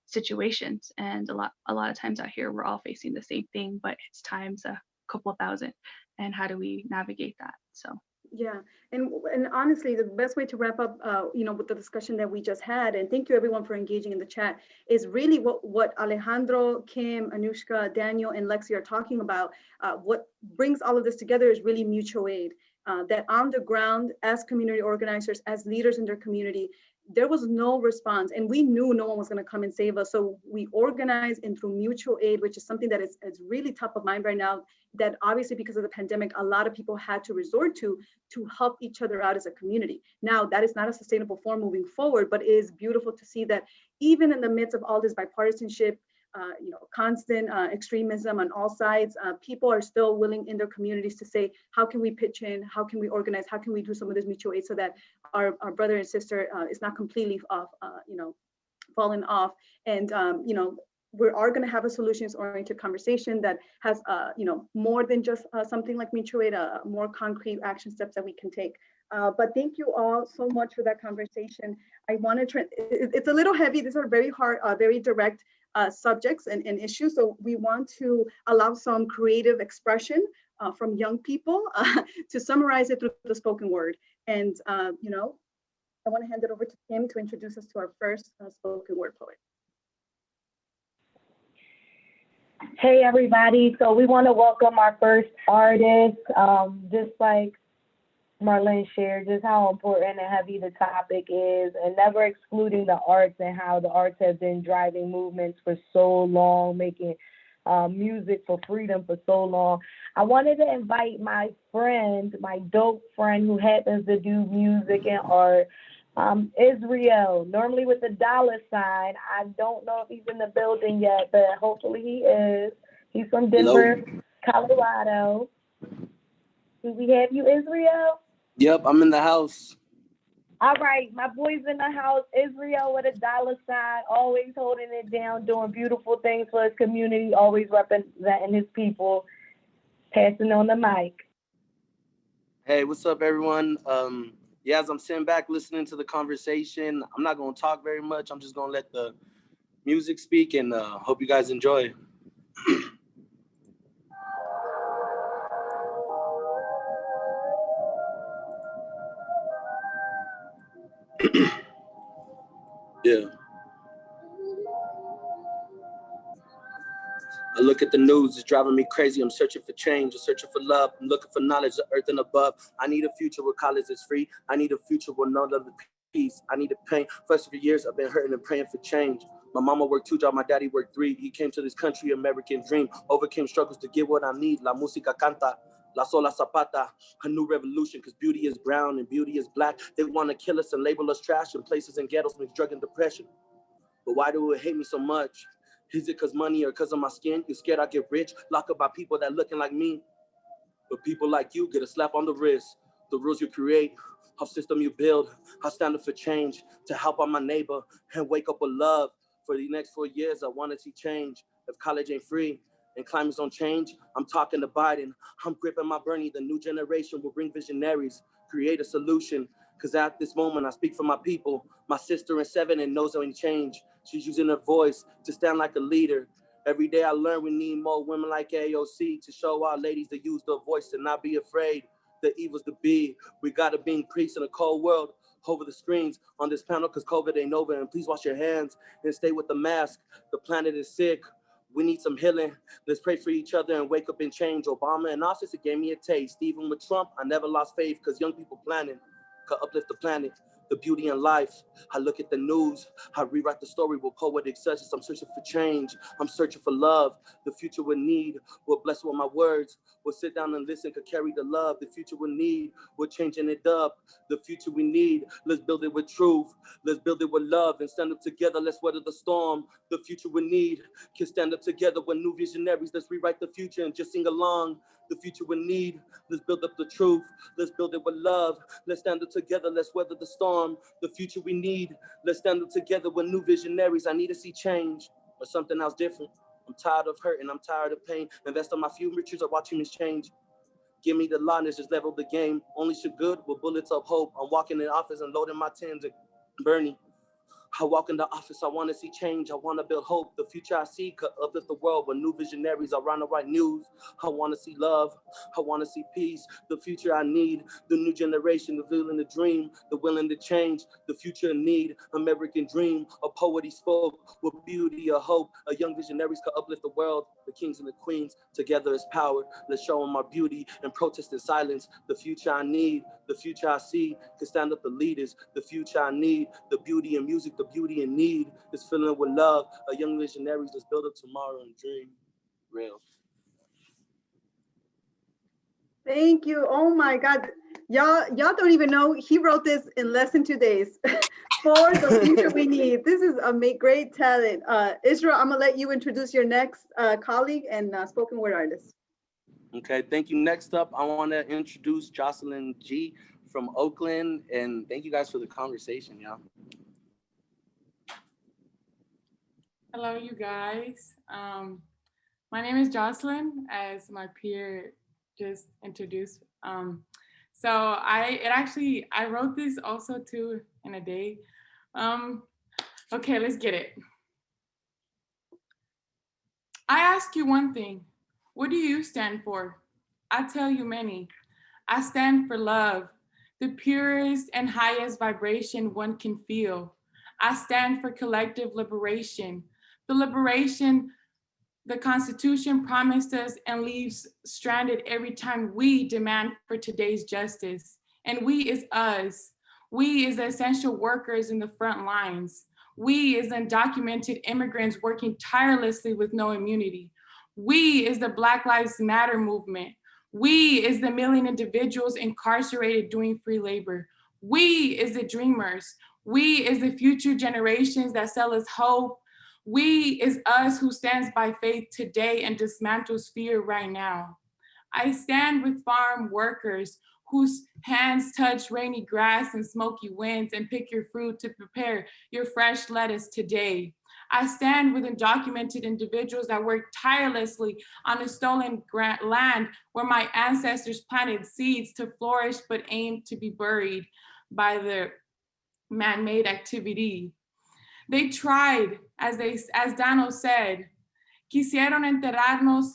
situations, and a lot of times out here we're all facing the same thing, but it's times a couple thousand. And how do we navigate that? So yeah, and honestly, the best way to wrap up, with the discussion that we just had, and thank you everyone for engaging in the chat, is really what Alejandro, Kim, Anushka, Daniel, and Lexi are talking about. What brings all of this together is really mutual aid. That on the ground, as community organizers, as leaders in their community, there was no response, and we knew no one was going to come and save us. So we organized, and through mutual aid, which is something that is really top of mind right now, that obviously because of the pandemic, a lot of people had to resort to help each other out as a community. Now, that is not a sustainable form moving forward, but it is beautiful to see that even in the midst of all this bipartisanship, constant extremism on all sides, people are still willing in their communities to say, how can we pitch in? How can we organize? How can we do some of this mutual aid so that our brother and sister is not completely off, falling off? And, we are going to have a solutions-oriented conversation that has, more than just something like mutual aid, more concrete action steps that we can take. But thank you all so much for that conversation. I want to, it's a little heavy. These are very hard, very direct subjects and issues. So we want to allow some creative expression from young people to summarize it through the spoken word. And, I want to hand it over to Kim to introduce us to our first spoken word poet. Hey everybody, so we want to welcome our first artist, just like Marlene shared, just how important and heavy the topic is, and never excluding the arts and how the arts have been driving movements for so long, making music for freedom for so long. I wanted to invite my friend, my dope friend who happens to do music and art, Israel, normally with the $sign. I don't know if he's in the building yet, but hopefully he is. He's from Denver, Colorado. Do we have you, Israel? Yep, I'm in the house. All right, my boy's in the house. Israel with a $sign, always holding it down, doing beautiful things for his community, always representing his people. Passing on the mic. Hey, what's up, everyone? Yeah, as I'm sitting back listening to the conversation, I'm not going to talk very much. I'm just going to let the music speak, and hope you guys enjoy. Yeah. I look at the news, it's driving me crazy. I'm searching for change, I'm searching for love. I'm looking for knowledge, the earth and above. I need a future where college is free. I need a future where none of the peace. I need to pain. First few years, I've been hurting and praying for change. My mama worked 2 jobs, my daddy worked 3. He came to this country, American dream. Overcame struggles to get what I need. La música canta, la sola zapata. A new revolution, because beauty is brown and beauty is black. They want to kill us and label us trash in places and ghettos mix drug and depression. But why do it hate me so much? Is it cause money or cause of my skin? You scared I get rich? Lock up by people that looking like me. But people like you get a slap on the wrist. The rules you create, how system you build, how stand up for change to help out my neighbor and wake up with love. For the next 4 years, I want to see change. If college ain't free and climates don't change, I'm talking to Biden. I'm gripping my Bernie. The new generation will bring visionaries, create a solution. Cause at this moment, I speak for my people. My sister in 7 and knows there ain't change. She's using her voice to stand like a leader. Every day I learn we need more women like AOC to show our ladies to use their voice and not be afraid. The evils to be. We gotta be priests in a cold world over the screens on this panel because COVID ain't over. And please wash your hands and stay with the mask. The planet is sick. We need some healing. Let's pray for each other and wake up and change. Obama in office, it gave me a taste. Even with Trump, I never lost faith because young people planning could uplift the planet. The beauty in life. I look at the news. I rewrite the story with poetic success. I'm searching for change. I'm searching for love. The future will need. We're blessed with my words. We'll sit down and listen. Could carry the love. The future will need. We're changing it up. The future we need. Let's build it with truth. Let's build it with love and stand up together. Let's weather the storm. The future we need. Can stand up together with new visionaries. Let's rewrite the future and just sing along. The future we need. Let's build up the truth. Let's build it with love. Let's stand up together. Let's weather the storm. The future we need. Let's stand up together with new visionaries. I need to see change or something else different. I'm tired of hurt and I'm tired of pain. Invest in my futures or watching this change. Give me the line, just level the game. Only shoot good with bullets of hope. I'm walking in office and loading my tins and burning. I walk in the office, I want to see change. I want to build hope. The future I see could uplift the world with new visionaries around the right news. I want to see love. I want to see peace. The future I need. The new generation, the willing to dream, the willing to change. The future in need. American dream. A poet he spoke with beauty, a hope. A young visionaries could uplift the world. The kings and the queens, together is power. Let's show them our beauty and protest in silence. The future I need. The future I see can stand up the leaders. The future I need. The beauty in music, the beauty in need is filling with love. A young visionaries, let's build up tomorrow and dream real. Thank you. Oh my God. Y'all don't even know he wrote this in less than 2 days. For the future we need. This is a great talent. Israel, I'm gonna let you introduce your next colleague and spoken word artist. Okay, thank you. Next up, I want to introduce Jocelyn G from Oakland, and thank you guys for the conversation, y'all. Hello, you guys. My name is Jocelyn, as my peer just introduced. So I wrote this also too in a day. Okay, let's get it. I ask you one thing. What do you stand for? I tell you many. I stand for love, the purest and highest vibration one can feel. I stand for collective liberation, the liberation the Constitution promised us and leaves stranded every time we demand for today's justice. And we is us. We is the essential workers in the front lines. We is undocumented immigrants working tirelessly with no immunity. We is the Black Lives Matter movement. We is the million individuals incarcerated doing free labor. We is the dreamers. We is the future generations that sell us hope. We is us who stands by faith today and dismantles fear right now. I stand with farm workers whose hands touch rainy grass and smoky winds and pick your fruit to prepare your fresh lettuce today. I stand with undocumented individuals that work tirelessly on a stolen land where my ancestors planted seeds to flourish but aimed to be buried by the man-made activity. They tried, as Dano said, quisieron enterrarnos,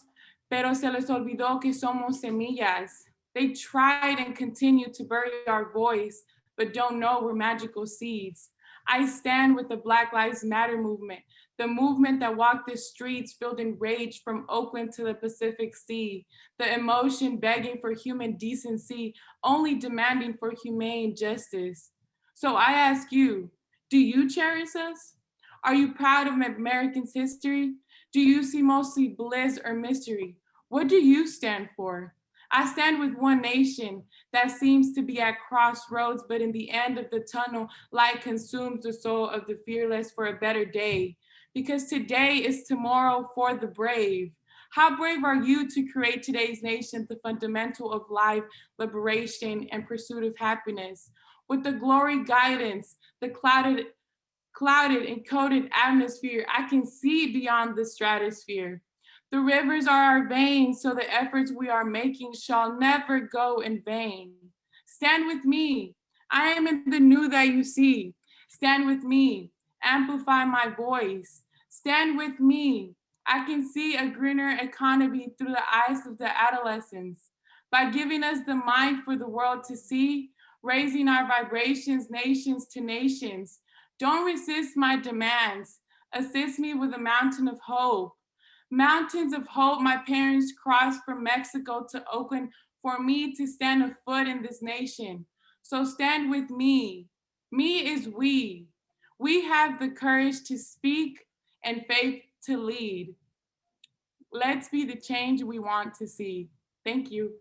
pero se les olvidó que somos semillas. They tried and continue to bury our voice, but don't know we're magical seeds. I stand with the Black Lives Matter movement, the movement that walked the streets filled in rage from Oakland to the Pacific Sea, the emotion begging for human decency, only demanding for humane justice. So I ask you, do you cherish us? Are you proud of Americans' history? Do you see mostly bliss or mystery? What do you stand for? I stand with one nation that seems to be at crossroads, but in the end of the tunnel, light consumes the soul of the fearless for a better day. Because today is tomorrow for the brave. How brave are you to create today's nation, the fundamental of life, liberation, and pursuit of happiness? With the glory guidance, the clouded, encoded atmosphere, I can see beyond the stratosphere. The rivers are our veins, so the efforts we are making shall never go in vain. Stand with me. I am in the new that you see. Stand with me. Amplify my voice. Stand with me. I can see a greener economy through the eyes of the adolescents. By giving us the mind for the world to see, raising our vibrations, nations to nations. Don't resist my demands. Assist me with a mountain of hope. Mountains of hope my parents crossed from Mexico to Oakland for me to stand a foot in this nation. So stand with me. Me is we. We have the courage to speak and faith to lead. Let's be the change we want to see. Thank you.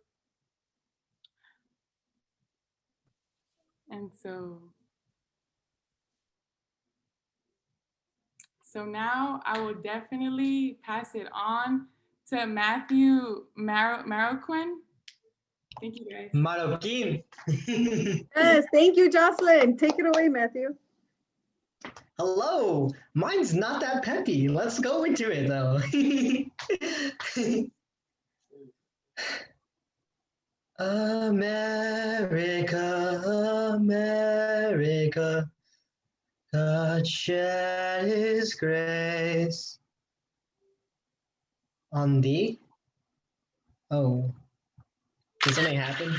And so now I will definitely pass it on to Matthew Marroquin. Thank you, guys. Marroquin. Yes, thank you, Jocelyn. Take it away, Matthew. Hello. Mine's not that peppy. Let's go into it, though. America, America, God shed his grace on thee. Oh, did something happen?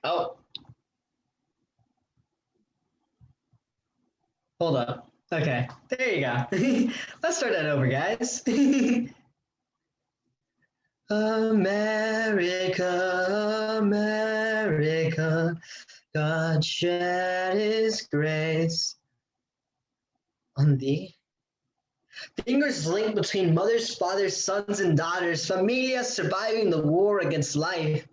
Oh. Hold up. Okay, there you go. Let's start that over, guys. America, America, God shed his grace on thee. Fingers linked between mothers, fathers, sons, and daughters, familias surviving the war against life.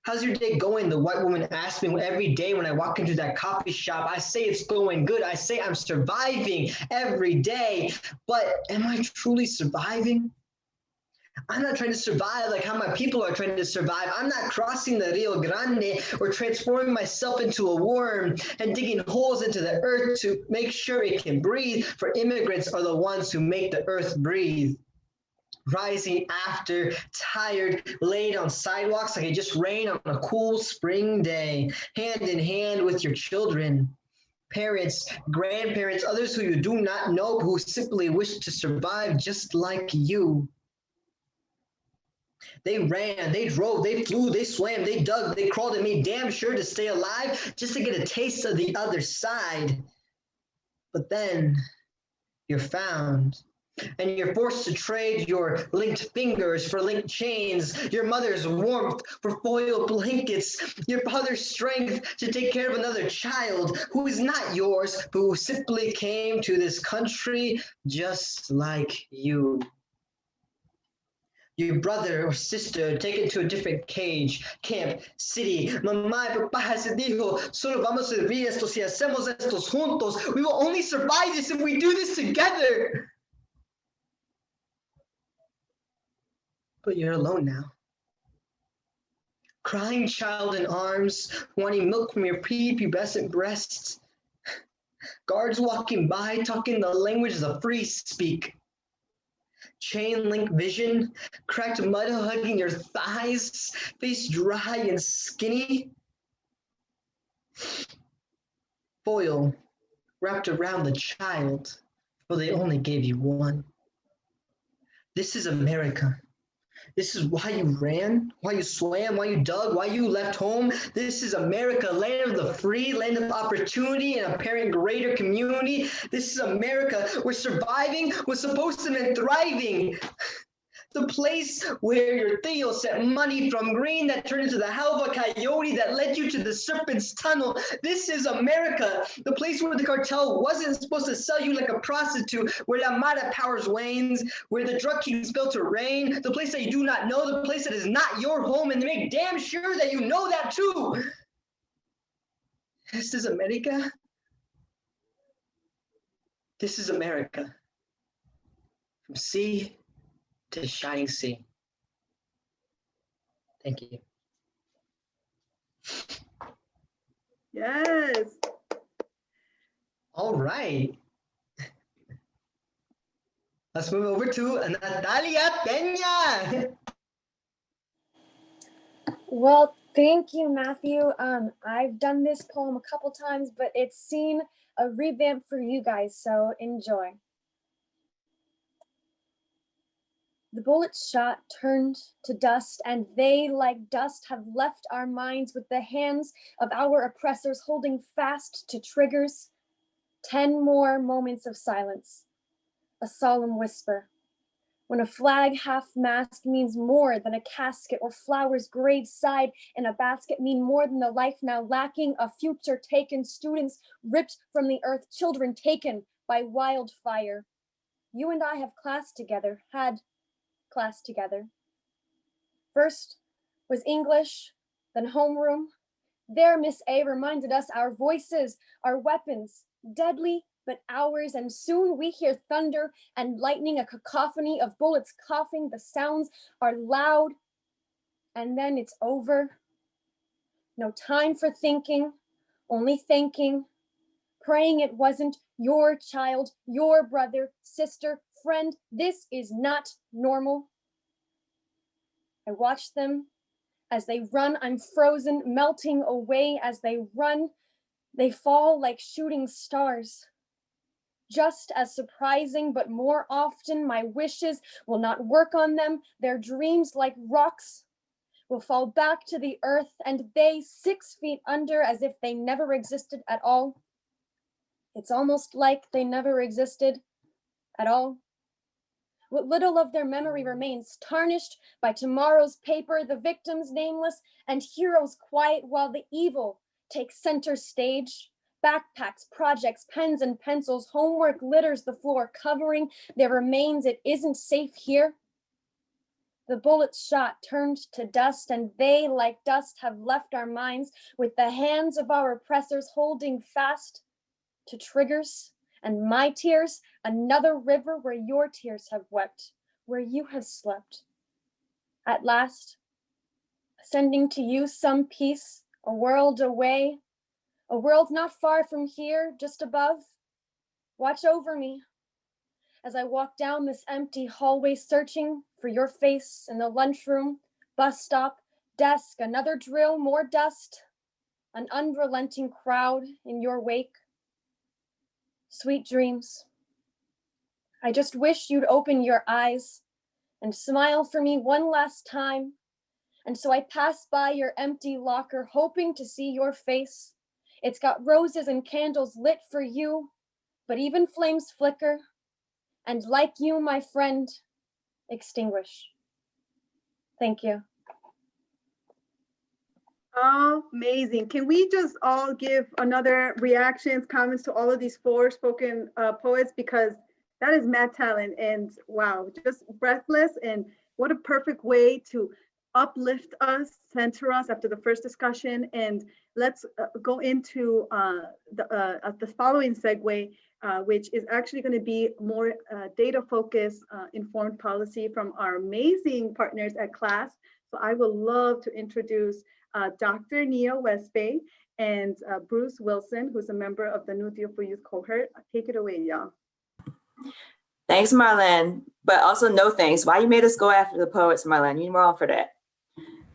How's your day going? The white woman asks me every day when I walk into that coffee shop. I say it's going good. I say I'm surviving every day. But am I truly surviving? I'm not trying to survive like how my people are trying to survive. I'm not crossing the Rio Grande or transforming myself into a worm and digging holes into the earth to make sure it can breathe, for immigrants are the ones who make the earth breathe. Rising after, tired, laid on sidewalks like it just rained on a cool spring day, hand in hand with your children, parents, grandparents, others who you do not know, who simply wish to survive just like you. They ran, they drove, they flew, they swam, they dug, they crawled, and made damn sure to stay alive just to get a taste of the other side. But then you're found. And you're forced to trade your linked fingers for linked chains, your mother's warmth for foil blankets, your father's strength to take care of another child who is not yours, who simply came to this country just like you. Your brother or sister taken to a different cage, camp, city. Mamá y papá se dijo, solo vamos a vivir esto si hacemos estos juntos. We will only survive this if we do this together. But you're alone now. crying child in arms, wanting milk from your prepubescent breasts. Guards walking by, talking the language the free speak. Chain link vision, cracked mud hugging your thighs, face dry and skinny. Foil wrapped around the child, for they only gave you one. This is America. This is why you ran, why you swam, why you dug, why you left home. This is America, land of the free, land of opportunity and apparent greater community. This is America where surviving was supposed to mean thriving. The place where your Theo sent money from green that turned into the Halva Coyote that led you to the Serpent's Tunnel. This is America, the place where the cartel wasn't supposed to sell you like a prostitute, where the Armada powers wanes, where the drug kings built to reign, the place that you do not know, the place that is not your home, and they make damn sure that you know that too. This is America. This is America. From sea to shining sea. Thank you. Yes. All right. Let's move over to Natalia Peña. Well, thank you, Matthew. I've done this poem a couple times, but it's seen a revamp for you guys, so enjoy. The bullet shot turned to dust, and they, like dust, have left our minds with the hands of our oppressors holding fast to triggers. 10 more moments of silence, a solemn whisper. When a flag half-mast means more than a casket, or flowers graveside in a basket mean more than the life now lacking, a future taken, students ripped from the earth, children taken by wildfire. You and I have class together, had class together. First was English, then homeroom. There, Miss A reminded us our voices, our weapons, deadly but ours, and soon we hear thunder and lightning, a cacophony of bullets coughing. The sounds are loud, and then it's over. No time for thinking, only thinking, praying it wasn't your child, your brother, sister, friend. This is not normal. I watch them as they run. I'm frozen, melting away as they run. They fall like shooting stars. Just as surprising, but more often my wishes will not work on them. Their dreams, like rocks, will fall back to the earth, and they 6 feet under as if they never existed at all. It's almost like they never existed at all. What little of their memory remains tarnished by tomorrow's paper, the victims nameless and heroes quiet, while the evil takes center stage. Backpacks, projects, pens and pencils, homework litters the floor, covering their remains. It isn't safe here. The bullet shot turned to dust, and they, like dust, have left our minds with the hands of our oppressors holding fast to triggers. And my tears, another river where your tears have wept, where you have slept. At last, sending to you some peace, a world away, a world not far from here, just above. Watch over me as I walk down this empty hallway, searching for your face in the lunchroom, bus stop, desk, another drill, more dust, an unrelenting crowd in your wake. Sweet dreams. I just wish you'd open your eyes and smile for me one last time. And so I pass by your empty locker, hoping to see your face. It's got roses and candles lit for you, but even flames flicker, and like you, my friend, extinguish. Thank you. Amazing. Can we just all give another reactions, comments to all of these 4 spoken poets, because that is mad talent, and wow, just breathless, and what a perfect way to uplift us, center us after the first discussion. And let's go into the following segue, which is actually going to be more data focused, informed policy from our amazing partners at class. So I would love to introduce Dr. Nia Westbay and Bruce Wilson, who's a member of the New Deal for Youth cohort. Take it away, y'all. Thanks, Marlene, but also no thanks. Why you made us go after the poets, Marlene? You're wrong for that.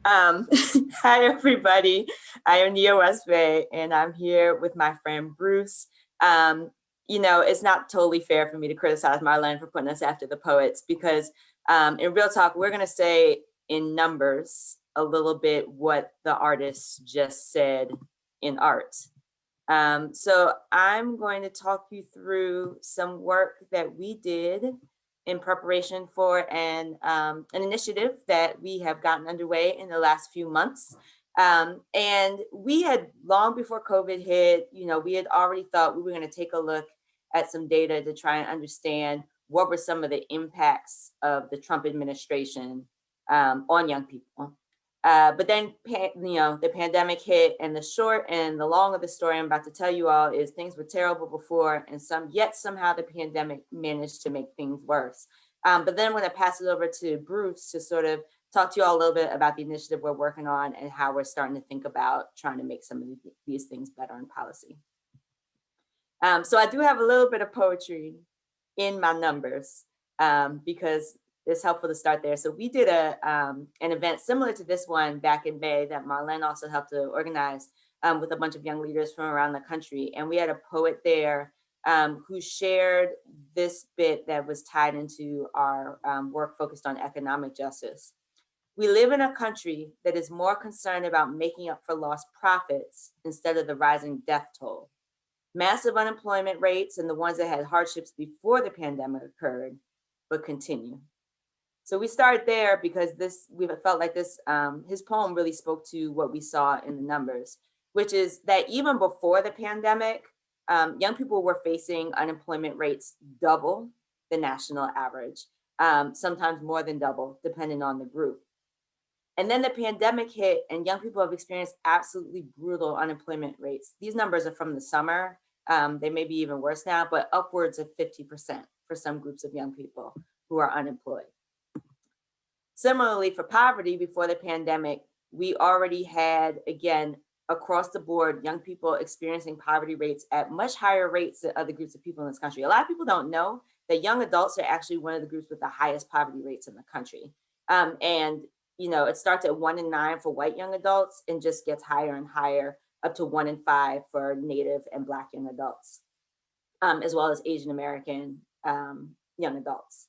Hi, everybody. I am Nia Westbay, and I'm here with my friend Bruce. You know, it's not totally fair for me to criticize Marlene for putting us after the poets, because in real talk, we're going to say in numbers a little bit what the artists just said in art. So I'm going to talk you through some work that we did in preparation for an initiative that we have gotten underway in the last few months. And we had, long before COVID hit, you know, we had already thought we were going to take a look at some data to try and understand what were some of the impacts of the Trump administration on young people. But then, you know, the pandemic hit, and the short and the long of the story I'm about to tell you all is things were terrible before, and yet somehow the pandemic managed to make things worse. But then I'm going to pass it over to Bruce to sort of talk to you all a little bit about the initiative we're working on and how we're starting to think about trying to make some of these things better in policy. So I do have a little bit of poetry in my numbers because it's helpful to start there. So we did an event similar to this one back in May that Marlene also helped to organize with a bunch of young leaders from around the country. And we had a poet there who shared this bit that was tied into our work focused on economic justice. We live in a country that is more concerned about making up for lost profits instead of the rising death toll. Massive unemployment rates and the ones that had hardships before the pandemic occurred, but continue. So we started there because we felt like this, his poem really spoke to what we saw in the numbers, which is that even before the pandemic, young people were facing unemployment rates double the national average, sometimes more than double, depending on the group. And then the pandemic hit, and young people have experienced absolutely brutal unemployment rates. These numbers are from the summer. They may be even worse now, but upwards of 50% for some groups of young people who are unemployed. Similarly, for poverty before the pandemic, we already had, again, across the board, young people experiencing poverty rates at much higher rates than other groups of people in this country. A lot of people don't know that young adults are actually one of the groups with the highest poverty rates in the country. And, you know, it starts at 1 in 9 for white young adults and just gets higher and higher, up to 1 in 5 for Native and Black young adults, as well as Asian American young adults.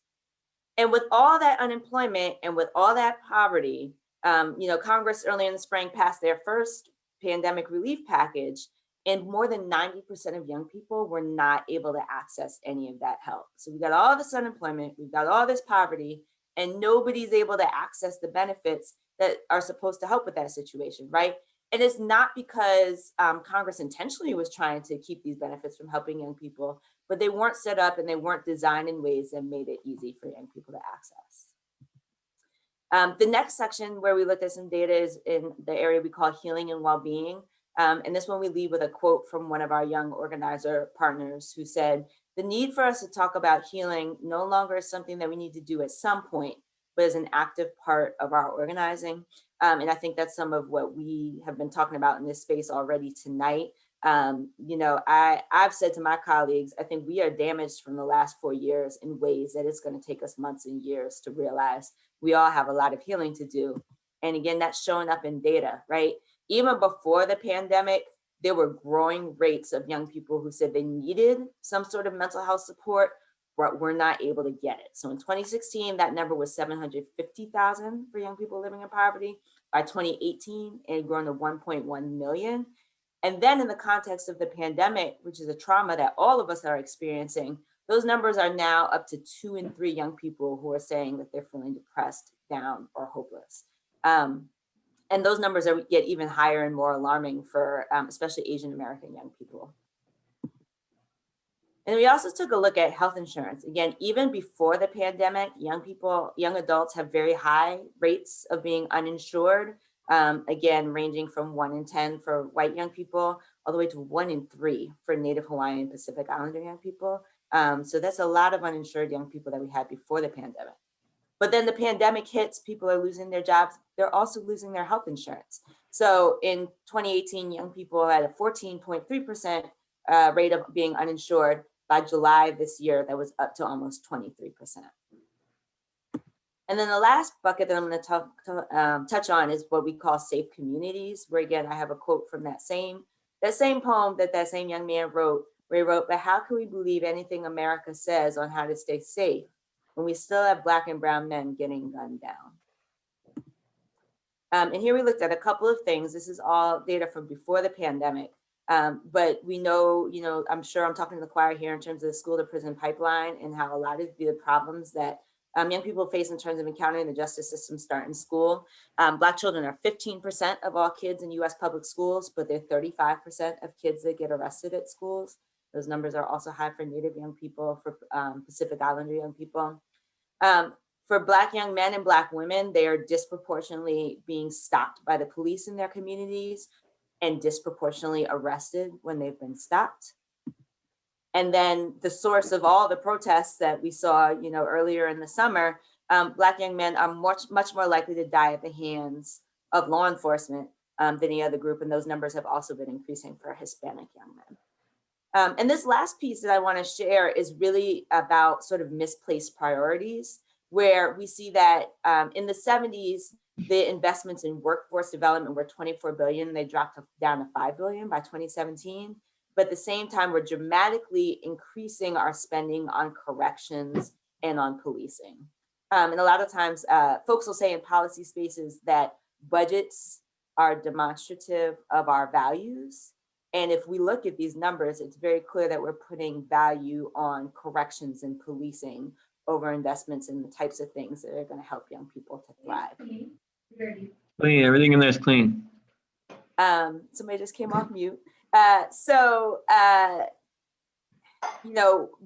And with all that unemployment and with all that poverty, you know, Congress early in the spring passed their first pandemic relief package, and more than 90% of young people were not able to access any of that help. So we got all this unemployment, we've got all this poverty, and nobody's able to access the benefits that are supposed to help with that situation, right? And it's not because Congress intentionally was trying to keep these benefits from helping young people, but they weren't set up and they weren't designed in ways that made it easy for young people to access. The next section where we looked at some data is in the area we call healing and well-being. And this one we leave with a quote from one of our young organizer partners who said, "The need for us to talk about healing no longer is something that we need to do at some point, but is an active part of our organizing." And I think that's some of what we have been talking about in this space already tonight. You know, I've said to my colleagues, I think we are damaged from the last 4 years in ways that it's going to take us months and years to realize. We all have a lot of healing to do. And again, that's showing up in data, right? Even before the pandemic, there were growing rates of young people who said they needed some sort of mental health support, but were not able to get it. So in 2016, that number was 750,000 for young people living in poverty. By 2018, it had grown to 1.1 million. And then in the context of the pandemic, which is a trauma that all of us are experiencing, those numbers are now up to 2 in 3 young people who are saying that they're feeling depressed, down, or hopeless. And those numbers get even higher and more alarming for especially Asian American young people. And we also took a look at health insurance. Again, even before the pandemic, young adults have very high rates of being uninsured. Again, ranging from 1 in 10 for white young people, all the way to 1 in 3 for Native Hawaiian and Pacific Islander young people. So that's a lot of uninsured young people that we had before the pandemic. But then the pandemic hits, people are losing their jobs. They're also losing their health insurance. So in 2018, young people had a 14.3% rate of being uninsured. By July this year, that was up to almost 23%. And then the last bucket that I'm going to touch on is what we call safe communities, where again, I have a quote from that same poem that same young man wrote, where he wrote, "But how can we believe anything America says on how to stay safe when we still have Black and brown men getting gunned down?" And here we looked at a couple of things. This is all data from before the pandemic. But we know, I'm sure I'm talking to the choir here in terms of the school to prison pipeline and how a lot of the problems that young people face in terms of encountering the justice system start in school. Black children are 15% of all kids in US public schools, but they're 35% of kids that get arrested at schools. Those numbers are also high for Native young people, for Pacific Islander young people. For Black young men and Black women, they are disproportionately being stopped by the police in their communities and disproportionately arrested when they've been stopped. And then the source of all the protests that we saw, earlier in the summer, Black young men are much more likely to die at the hands of law enforcement than any other group. And those numbers have also been increasing for Hispanic young men. And this last piece that I want to share is really about sort of misplaced priorities, where we see that in the 70s, the investments in workforce development were 24 billion. They dropped down to 5 billion by 2017. But at the same time, we're dramatically increasing our spending on corrections and on policing. And a lot of times, folks will say in policy spaces that budgets are demonstrative of our values. And if we look at these numbers, it's very clear that we're putting value on corrections and policing over investments in the types of things that are going to help young people to thrive. Clean, everything in there is clean. Somebody just came off mute.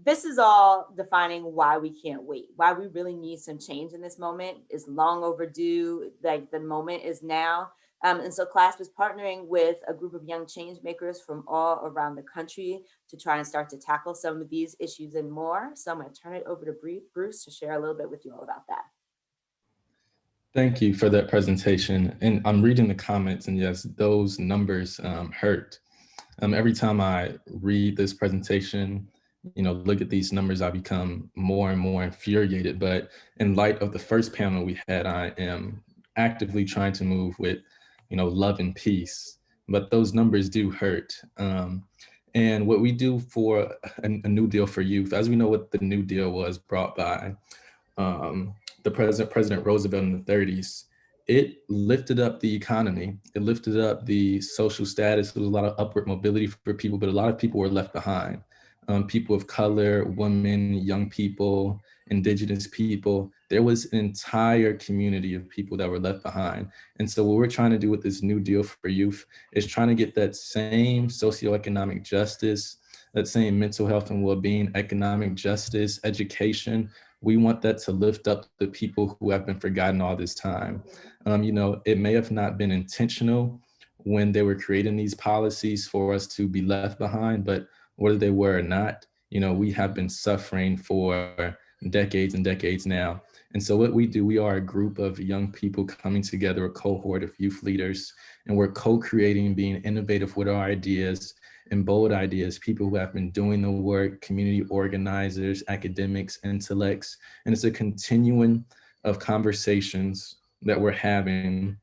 This is all defining why we can't wait, why we really need some change in this moment. Is long overdue, like the moment is now. And so CLASP is partnering with a group of young change makers from all around the country to try and start to tackle some of these issues and more. So I'm going to turn it over to Bruce to share a little bit with you all about that. Thank you for that presentation. And I'm reading the comments, and yes, those numbers hurt. Every time I read this presentation, look at these numbers, I become more and more infuriated. But in light of the first panel we had, I am actively trying to move with, love and peace. But those numbers do hurt. And what we do for a New Deal for Youth, as we know what the New Deal was brought by the President Roosevelt in the 30s, it lifted up the economy. It lifted up the social status. There was a lot of upward mobility for people, but a lot of people were left behind. People of color, women, young people, indigenous people. There was an entire community of people that were left behind. And so what we're trying to do with this New Deal for Youth is trying to get that same socioeconomic justice, that same mental health and well-being, economic justice, education. We want that to lift up the people who have been forgotten all this time. It may have not been intentional when they were creating these policies for us to be left behind, but whether they were or not, we have been suffering for decades and decades now. And so what we do, we are a group of young people coming together, a cohort of youth leaders, and we're co-creating, being innovative with our ideas and bold ideas, people who have been doing the work, community organizers, academics, intellects, and it's a continuum of conversations that we're having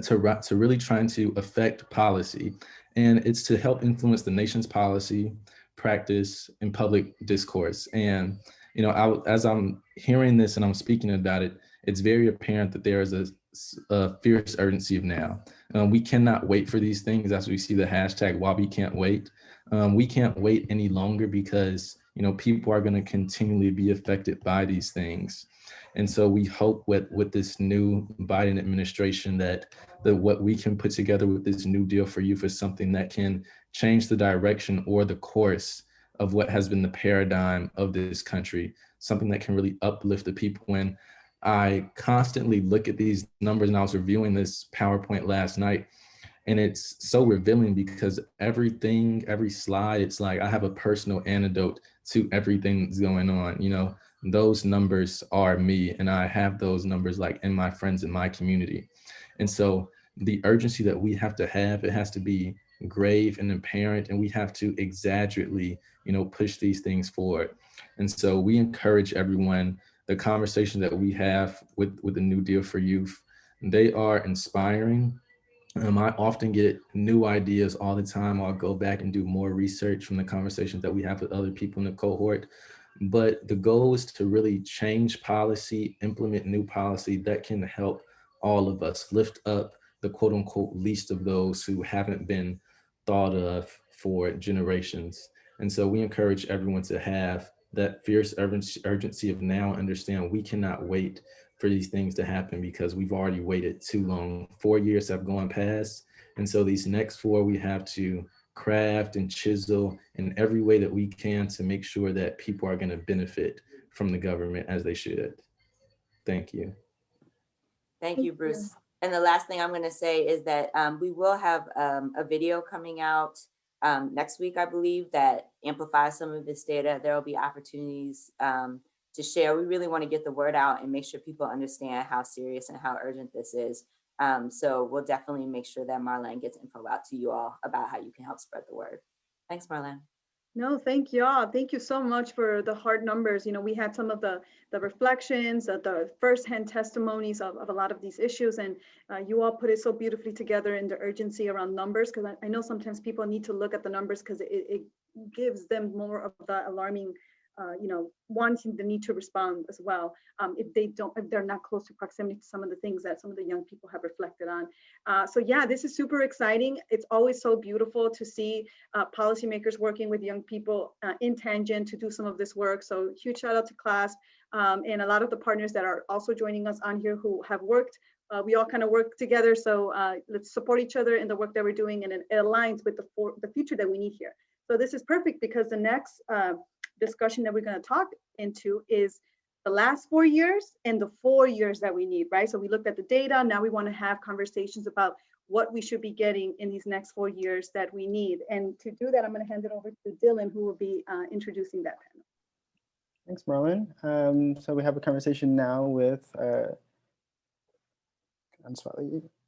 to really trying to affect policy. And it's to help influence the nation's policy, practice, and public discourse. And, as I'm hearing this and I'm speaking about it, it's very apparent that there is a fierce urgency of now. We cannot wait for these things, as we see the hashtag, why we can't wait. We can't wait any longer because, people are going to continually be affected by these things. And so we hope with this new Biden administration that what we can put together with this New Deal for Youth is something that can change the direction or the course of what has been the paradigm of this country, something that can really uplift the people. When I constantly look at these numbers, and I was reviewing this PowerPoint last night, and it's so revealing because every slide, it's like I have a personal antidote to everything that's going on. those numbers are me, and I have those numbers like in my friends in my community. And so the urgency that we have to have, it has to be grave and apparent, and we have to exaggerately, push these things forward. And so we encourage everyone, the conversation that we have with the New Deal for Youth, they are inspiring. I often get new ideas all the time. I'll go back and do more research from the conversations that we have with other people in the cohort. But the goal is to really change policy, implement new policy that can help all of us lift up the quote unquote least of those who haven't been thought of for generations. And so we encourage everyone to have that fierce urgency of now, understand we cannot wait for these things to happen because we've already waited too long. 4 years have gone past. And so these next 4, we have to craft and chisel in every way that we can to make sure that people are going to benefit from the government as they should. Thank you. Thank you, Bruce. And the last thing I'm going to say is that we will have a video coming out next week, I believe, that amplifies some of this data. There will be opportunities to share. We really want to get the word out and make sure people understand how serious and how urgent this is. So we'll definitely make sure that Marlene gets info out to you all about how you can help spread the word. Thanks, Marlene. No, thank you all. Thank you so much for the hard numbers. We had some of the reflections, the firsthand testimonies of a lot of these issues, and you all put it so beautifully together in the urgency around numbers, because I know sometimes people need to look at the numbers because it gives them more of the alarming, wanting the need to respond as well, if they're not close to proximity to some of the things that some of the young people have reflected on. So yeah, this is super exciting. It's always so beautiful to see policymakers working with young people in tangent to do some of this work. So huge shout out to class and a lot of the partners that are also joining us on here who have worked. We all kind of work together. So let's support each other in the work that we're doing, and it aligns with the future that we need here. So this is perfect because the next discussion that we're going to talk into is the last 4 years and the 4 years that we need, right? So we looked at the data. Now we want to have conversations about what we should be getting in these next 4 years that we need. And to do that, I'm going to hand it over to Dylan, who will be introducing that panel. Thanks, Marlon. So we have a conversation now with,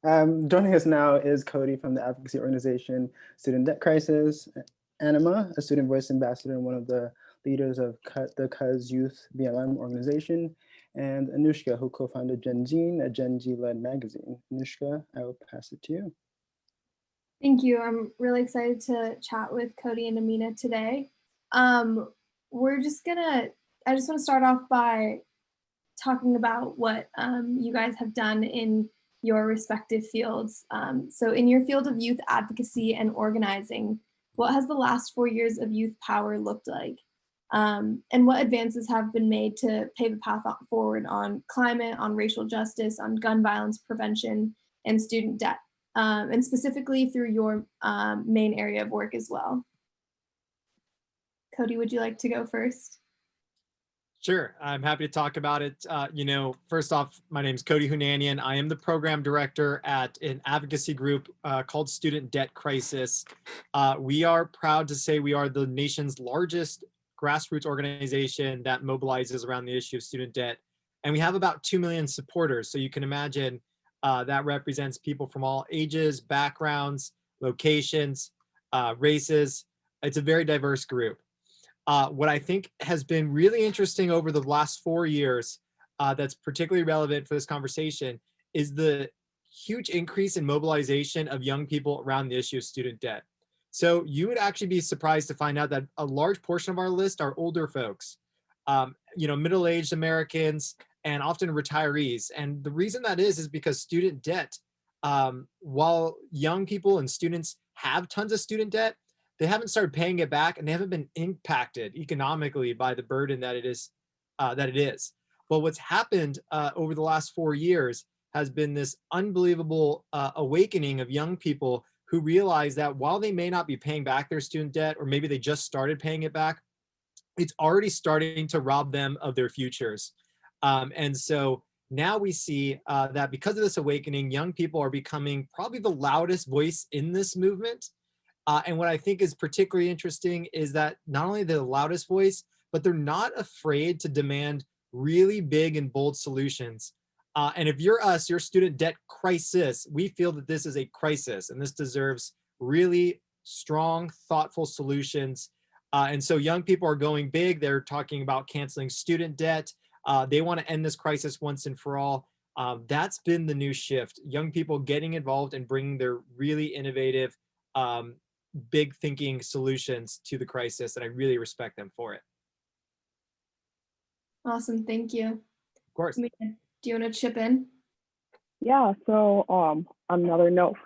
joining us now is Cody from the advocacy organization Student Debt Crisis, Anima, a student voice ambassador and one of the leaders of the CUS Youth BLM organization, and Anushka, who co-founded Gen Zine, a Gen Z-led magazine. Anushka, I will pass it to you. Thank you. I'm really excited to chat with Cody and Amina today. I just want to start off by talking about what you guys have done in your respective fields. So in your field of youth advocacy and organizing, what has the last 4 years of youth power looked like? And what advances have been made to pave a path forward on climate, on racial justice, on gun violence prevention, and student debt, and specifically through your main area of work as well? Cody, would you like to go first? Sure, I'm happy to talk about it. First off, my name is Cody Hunanian. I am the program director at an advocacy group called Student Debt Crisis. We are proud to say we are the nation's largest grassroots organization that mobilizes around the issue of student debt. And we have about 2 million supporters. So you can imagine that represents people from all ages, backgrounds, locations, races. It's a very diverse group. What I think has been really interesting over the last 4 years that's particularly relevant for this conversation is the huge increase in mobilization of young people around the issue of student debt. So you would actually be surprised to find out that a large portion of our list are older folks, middle-aged Americans, and often retirees. And the reason that is because student debt, while young people and students have tons of student debt, they haven't started paying it back, and they haven't been impacted economically by the burden that it is. But what's happened over the last 4 years has been this unbelievable awakening of young people who realize that while they may not be paying back their student debt, or maybe they just started paying it back, it's already starting to rob them of their futures. And so now we see that because of this awakening, young people are becoming probably the loudest voice in this movement. And what I think is particularly interesting is that not only the loudest voice, but they're not afraid to demand really big and bold solutions. And if you're us, your student debt crisis, we feel that this is a crisis and this deserves really strong, thoughtful solutions. And so young people are going big. They're talking about canceling student debt. They want to end this crisis once and for all. That's been the new shift. Young people getting involved and bringing their really innovative, big thinking solutions to the crisis, and I really respect them for it. Awesome, thank you. Of course. Mia, do you want to chip in? Yeah, so another note.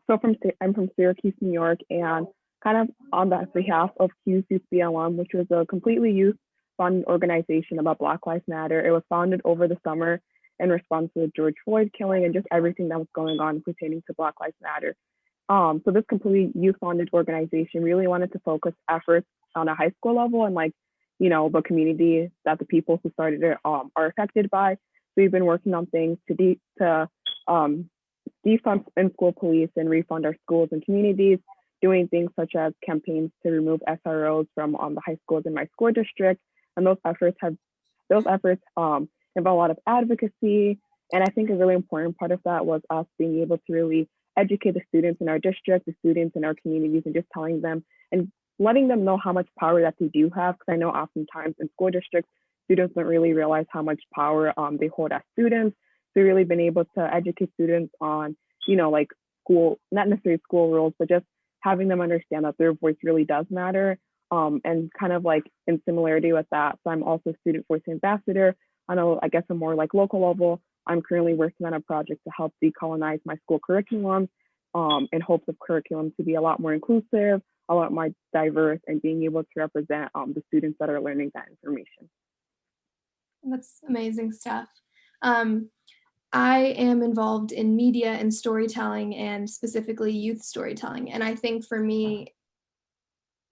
So I'm from Syracuse, New York, and kind of on behalf of Q's Youth BLM, which was a completely youth-funded organization about Black Lives Matter. It was founded over the summer in response to the George Floyd killing and just everything that was going on pertaining to Black Lives Matter. So this completely youth-funded organization really wanted to focus efforts on a high school level and the community that the people who started it are affected by. So we've been working on things to defund in-school police and refund our schools and communities, doing things such as campaigns to remove SROs from the high schools in my school district. And those efforts involve a lot of advocacy. And I think a really important part of that was us being able to really educate the students in our district, the students in our communities, and just telling them and letting them know how much power that they do have. Because I know oftentimes in school districts, students don't really realize how much power they hold as students. So we've really been able to educate students on, school, not necessarily school rules, but just having them understand that their voice really does matter. And kind of in similarity with that, so I'm also a student voice ambassador on a more local level. I'm currently working on a project to help decolonize my school curriculum in hopes of curriculum to be a lot more inclusive, a lot more diverse, and being able to represent the students that are learning that information. That's amazing stuff. I am involved in media and storytelling, and specifically youth storytelling. And I think for me,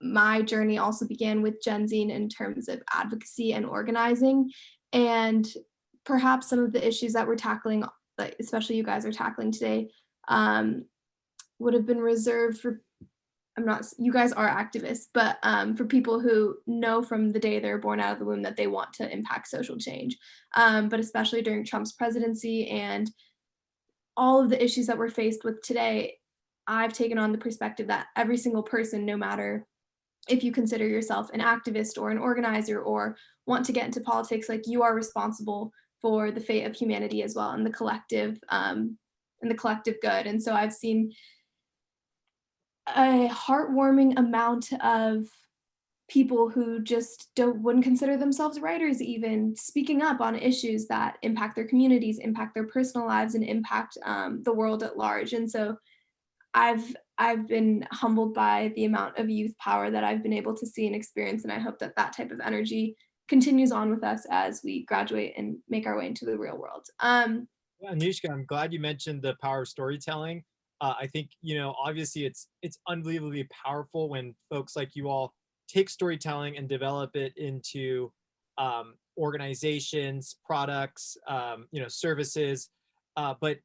my journey also began with Gen Z in terms of advocacy and organizing. And perhaps some of the issues that we're tackling, especially you guys are tackling today, would have been reserved for, you guys are activists, but for people who know from the day they're born out of the womb that they want to impact social change. But especially during Trump's presidency and all of the issues that we're faced with today, I've taken on the perspective that every single person, no matter if you consider yourself an activist or an organizer or want to get into politics, you are responsible for the fate of humanity as well, and the collective good. And so I've seen a heartwarming amount of people who just wouldn't consider themselves writers, even speaking up on issues that impact their communities, impact their personal lives, and impact the world at large. And so I've been humbled by the amount of youth power that I've been able to see and experience, and I hope that that type of energy continues on with us as we graduate and make our way into the real world. Yeah, Anishka, I'm glad you mentioned the power of storytelling. I think, obviously it's unbelievably powerful when folks like you all take storytelling and develop it into organizations, products, services, but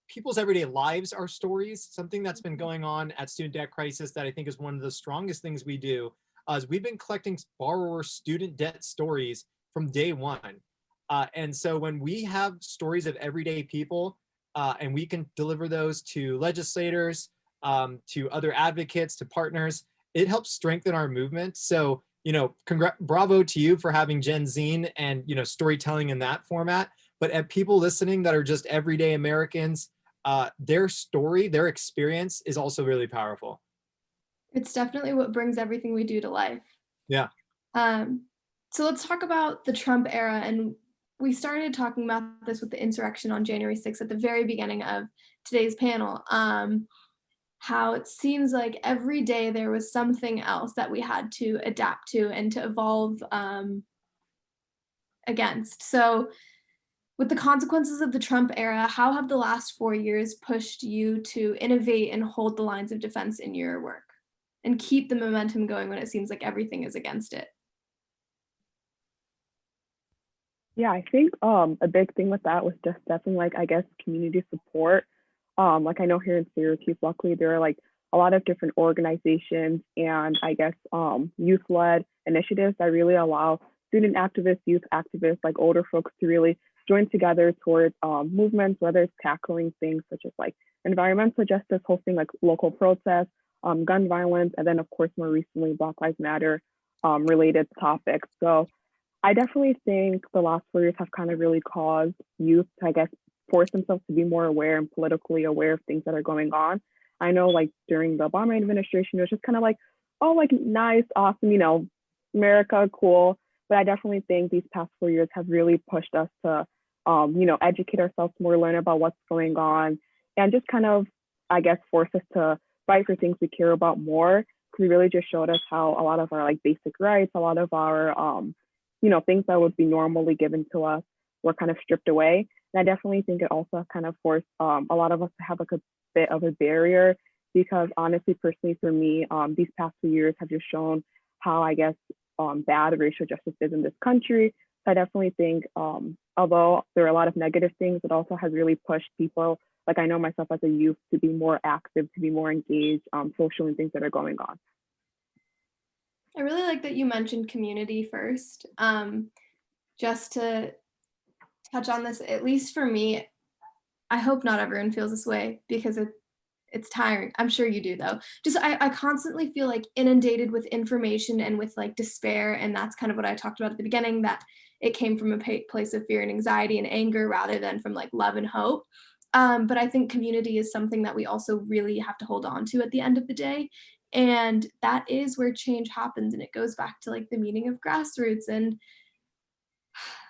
people's everyday lives are stories. Something that's been going on at Student Debt Crisis that I think is one of the strongest things we do is we've been collecting borrower student debt stories from day one. And so when we have stories of everyday people and we can deliver those to legislators, to other advocates, to partners, it helps strengthen our movement. So, bravo to you for having Gen Z and, storytelling in that format. But at people listening that are just everyday Americans, their story, their experience is also really powerful. It's definitely what brings everything we do to life. Yeah. So let's talk about the Trump era. And we started talking about this with the insurrection on January 6th at the very beginning of today's panel. How it seems like every day there was something else that we had to adapt to and to evolve against. So with the consequences of the Trump era, how have the last 4 years pushed you to innovate and hold the lines of defense in your work and keep the momentum going when it seems like everything is against it? Yeah, I think a big thing with that was just definitely community support. I know here in Syracuse, luckily there are a lot of different organizations and I guess youth-led initiatives that really allow student activists, youth activists, like older folks to really join together towards movements, whether it's tackling things such as like environmental justice, hosting like local protests, gun violence, and then of course more recently Black Lives Matter related topics. So I definitely think the last 4 years have kind of really caused youth to, I guess, force themselves to be more aware and politically aware of things that are going on. I know like during the Obama administration, it was just kind of like, oh, like nice, awesome, you know, America, cool. But I definitely think these past 4 years have really pushed us to, you know, educate ourselves more, learn about what's going on, and just kind of, I guess, force us to fight for things we care about more. Because we really just showed us how a lot of our like basic rights, a lot of our, you know, things that would be normally given to us were kind of stripped away. And I definitely think it also kind of forced a lot of us to have like a bit of a barrier, because honestly, personally for me, these past 2 years have just shown how, I guess, bad racial justice is in this country. So I definitely think, although there are a lot of negative things, it also has really pushed people, like I know myself as a youth, to be more active, to be more engaged socially in things that are going on. I really like that you mentioned community first. Just to touch on this, at least for me, I hope not everyone feels this way because it's tiring. I'm sure you do though. Just I constantly feel like inundated with information and with like despair, and that's kind of what I talked about at the beginning, that it came from a place of fear and anxiety and anger rather than from like love and hope. But I think community is something that we also really have to hold on to at the end of the day. And that is where change happens. And it goes back to like the meaning of grassroots. And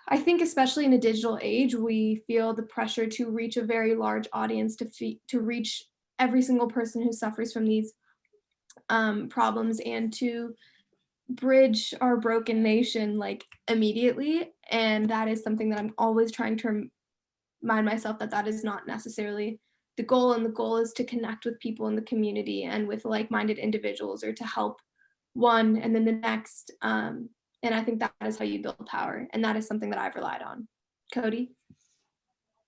I think especially in a digital age, we feel the pressure to reach a very large audience, to reach every single person who suffers from these problems, and to bridge our broken nation like immediately. And that is something that I'm always trying to remind myself that that is not necessarily the goal. And the goal is to connect with people in the community and with like-minded individuals, or to help one and then the next. And I think that is how you build power. And that is something that I've relied on. Cody?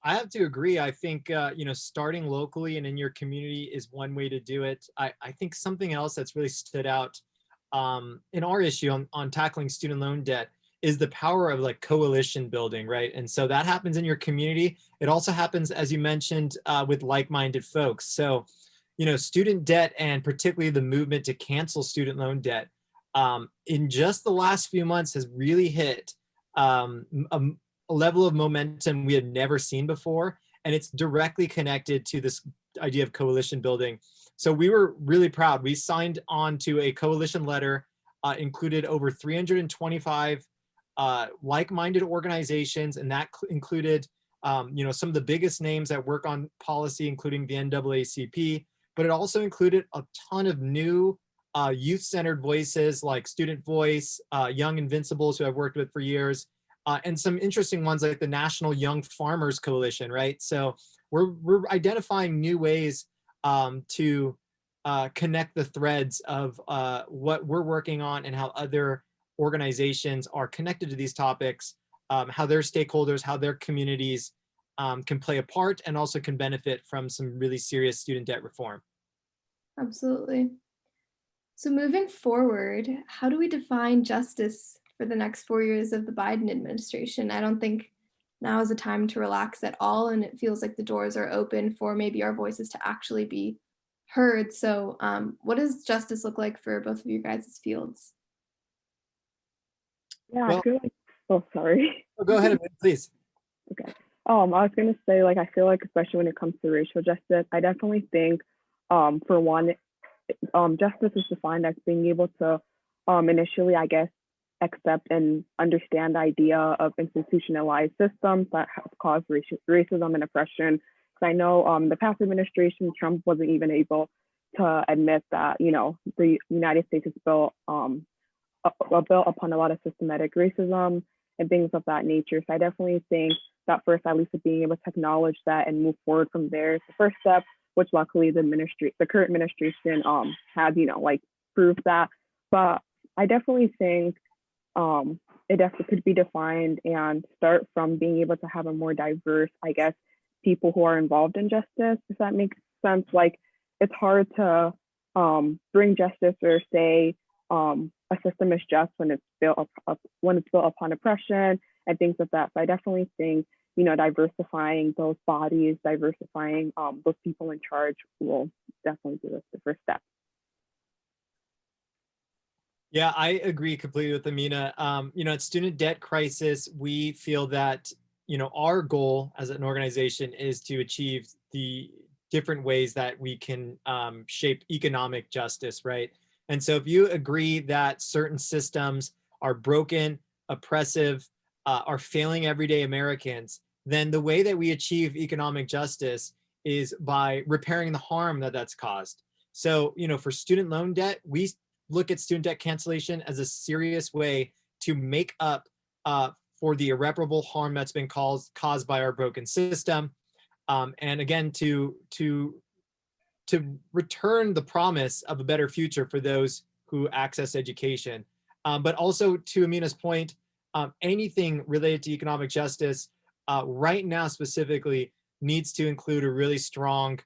I have to agree. I think, you know, starting locally and in your community is one way to do it. I think something else that's really stood out in our issue on tackling student loan debt is the power of like coalition building, right? And so that happens in your community. It also happens, as you mentioned, with like-minded folks. So, you know, student debt, and particularly the movement to cancel student loan debt, in just the last few months has really hit a level of momentum we had never seen before. And it's directly connected to this idea of coalition building. So we were really proud. We signed on to a coalition letter, included over 325 like-minded organizations, and that included you know, some of the biggest names that work on policy, including the NAACP, but it also included a ton of new youth-centered voices like Student Voice, Young Invincibles, who I've worked with for years, and some interesting ones like the National Young Farmers Coalition, right? So we're identifying new ways to connect the threads of what we're working on and how other organizations are connected to these topics, how their stakeholders, how their communities can play a part and also can benefit from some really serious student debt reform. Absolutely. So moving forward, how do we define justice for the next 4 years of the Biden administration? I don't think now is a time to relax at all, and it feels like the doors are open for maybe our voices to actually be heard. So what does justice look like for both of you guys' fields? Yeah, Well, I feel like, oh, sorry. Oh, go ahead, please. Okay. I was going to say, like, I feel like, especially when it comes to racial justice, I definitely think, for one, justice is defined as being able to initially, I guess, accept and understand the idea of institutionalized systems that have caused racism and oppression. Because I know the past administration, Trump wasn't even able to admit that, you know, the United States is built upon a lot of systematic racism and things of that nature. So I definitely think that first, at least being able to acknowledge that and move forward from there is the first step, which luckily the current administration had, you know, like proved that. But I definitely think it definitely could be defined and start from being able to have a more diverse, I guess, people who are involved in justice, if that makes sense. Like, it's hard to bring justice or say a system is just when it's built upon oppression and things like that. So I definitely think, you know, diversifying those bodies, diversifying those people in charge will definitely be the first step. Yeah, I agree completely with Amina. You know, at Student Debt Crisis, we feel that, you know, our goal as an organization is to achieve the different ways that we can shape economic justice, right? And so if you agree that certain systems are broken, oppressive, are failing everyday Americans, then the way that we achieve economic justice is by repairing the harm that that's caused. So, you know, for student loan debt, we look at student debt cancellation as a serious way to make up for the irreparable harm that's been caused by our broken system. And again, to return the promise of a better future for those who access education. But also to Amina's point, anything related to economic justice right now specifically needs to include a really strong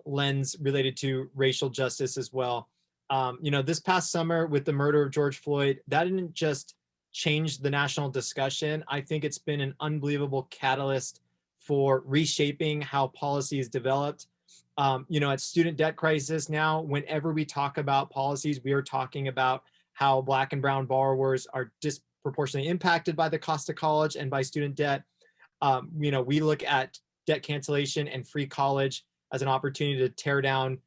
lens related to racial justice as well. You know, this past summer with the murder of George Floyd, that didn't just change the national discussion. I think it's been an unbelievable catalyst for reshaping how policy is developed. You know, at Student Debt Crisis now, whenever we talk about policies, we are talking about how Black and brown borrowers are disproportionately impacted by the cost of college and by student debt. You know, we look at debt cancellation and free college as an opportunity to tear down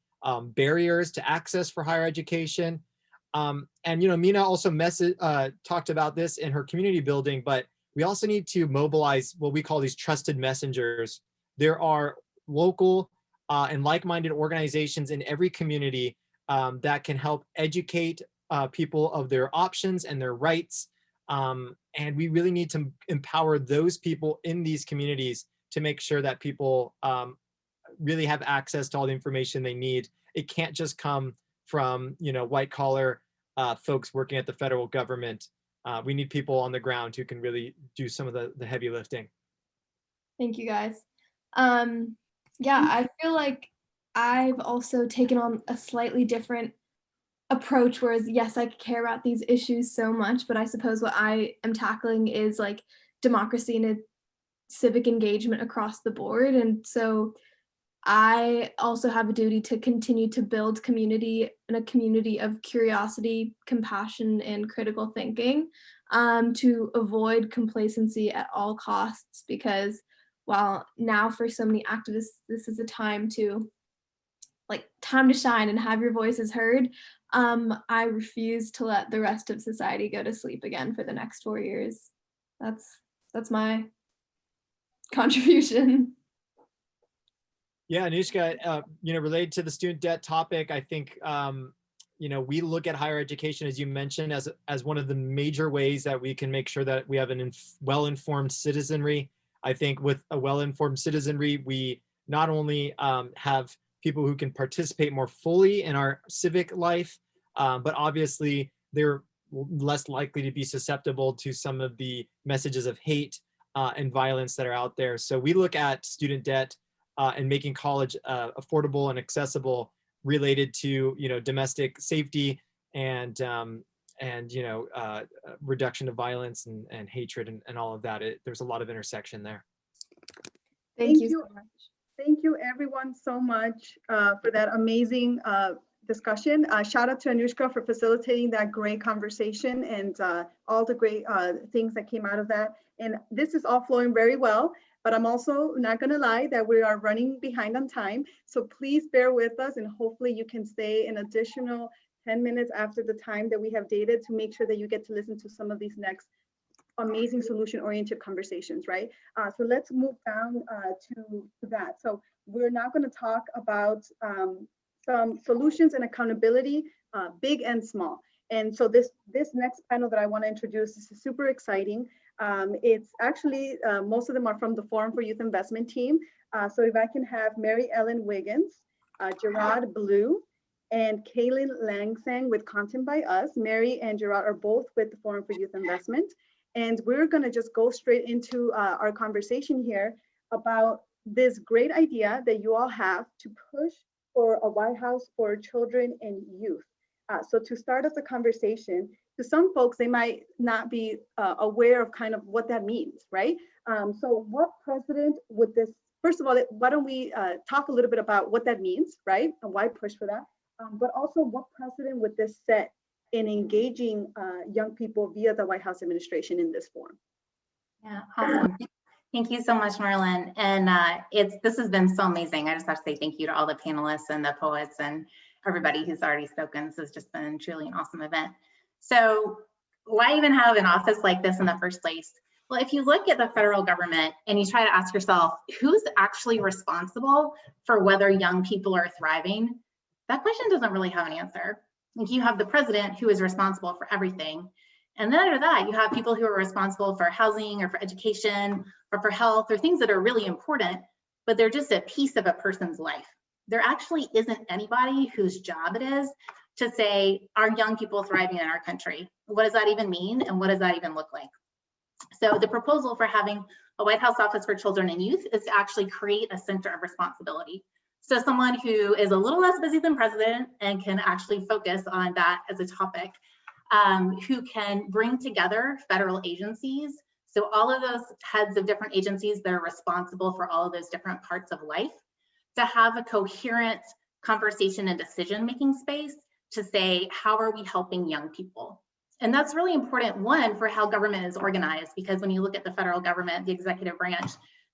barriers to access for higher education. And, you know, Mina also talked about this in her community building, but we also need to mobilize what we call these trusted messengers. There are local and like-minded organizations in every community that can help educate people of their options and their rights. And we really need to empower those people in these communities to make sure that people really have access to all the information they need. It can't just come from, you know, white collar folks working at the federal government. We need people on the ground who can really do some of the heavy lifting. Thank you, guys. Yeah, I feel like I've also taken on a slightly different approach, whereas yes, I care about these issues so much, but I suppose what I am tackling is like democracy and civic engagement across the board. And so I also have a duty to continue to build community and a community of curiosity, compassion, and critical thinking to avoid complacency at all costs, because while now for so many activists, this is a time to shine and have your voices heard, I refuse to let the rest of society go to sleep again for the next 4 years. That's my contribution. Yeah, Anushka, you know, related to the student debt topic, I think, you know, we look at higher education, as you mentioned, as one of the major ways that we can make sure that we have an well-informed citizenry. I think with a well-informed citizenry, we not only have people who can participate more fully in our civic life, but obviously they're less likely to be susceptible to some of the messages of hate and violence that are out there. So we look at student debt and making college affordable and accessible related to, you know, domestic safety and you know, reduction of violence and hatred and all of that. There's a lot of intersection there. Thank you so much. Thank you everyone so much for that amazing discussion. Shout out to Anushka for facilitating that great conversation and all the great things that came out of that. And this is all flowing very well, but I'm also not gonna lie that we are running behind on time. So please bear with us and hopefully you can stay an additional 10 minutes after the time that we have dated to make sure that you get to listen to some of these next amazing solution-oriented conversations, right? So let's move down to that. So we're now going to talk about some solutions and accountability, big and small. And so this next panel that I want to introduce is super exciting. It's actually, most of them are from the Forum for Youth Investment team. So if I can have Mary Ellen Wiggins, Gerard Blue, and Kaylin Langsang with Content by Us. Mary and Gerard are both with the Forum for Youth Investment. And we're going to just go straight into our conversation here about this great idea that you all have to push for a White House for children and youth. So to start us a conversation, to some folks, they might not be aware of kind of what that means, right? So what precedent would this, first of all, why don't we talk a little bit about what that means, right? And why push for that? But also what precedent would this set in engaging young people via the White House administration in this form? Yeah, awesome. Thank you so much, Marilyn. And this has been so amazing. I just have to say thank you to all the panelists and the poets and everybody who's already spoken. This has just been truly an awesome event. So why even have an office like this in the first place? Well, if you look at the federal government and you try to ask yourself, who's actually responsible for whether young people are thriving? That question doesn't really have an answer. Like, you have the president who is responsible for everything. And then under that, you have people who are responsible for housing or for education or for health or things that are really important, but they're just a piece of a person's life. There actually isn't anybody whose job it is to say, are young people thriving in our country? What does that even mean? And what does that even look like? So the proposal for having a White House Office for Children and Youth is to actually create a center of responsibility. So someone who is a little less busy than president and can actually focus on that as a topic, who can bring together federal agencies. So all of those heads of different agencies that are responsible for all of those different parts of life, to have a coherent conversation and decision-making space to say, how are we helping young people? And that's really important, one, for how government is organized, because when you look at the federal government, the executive branch,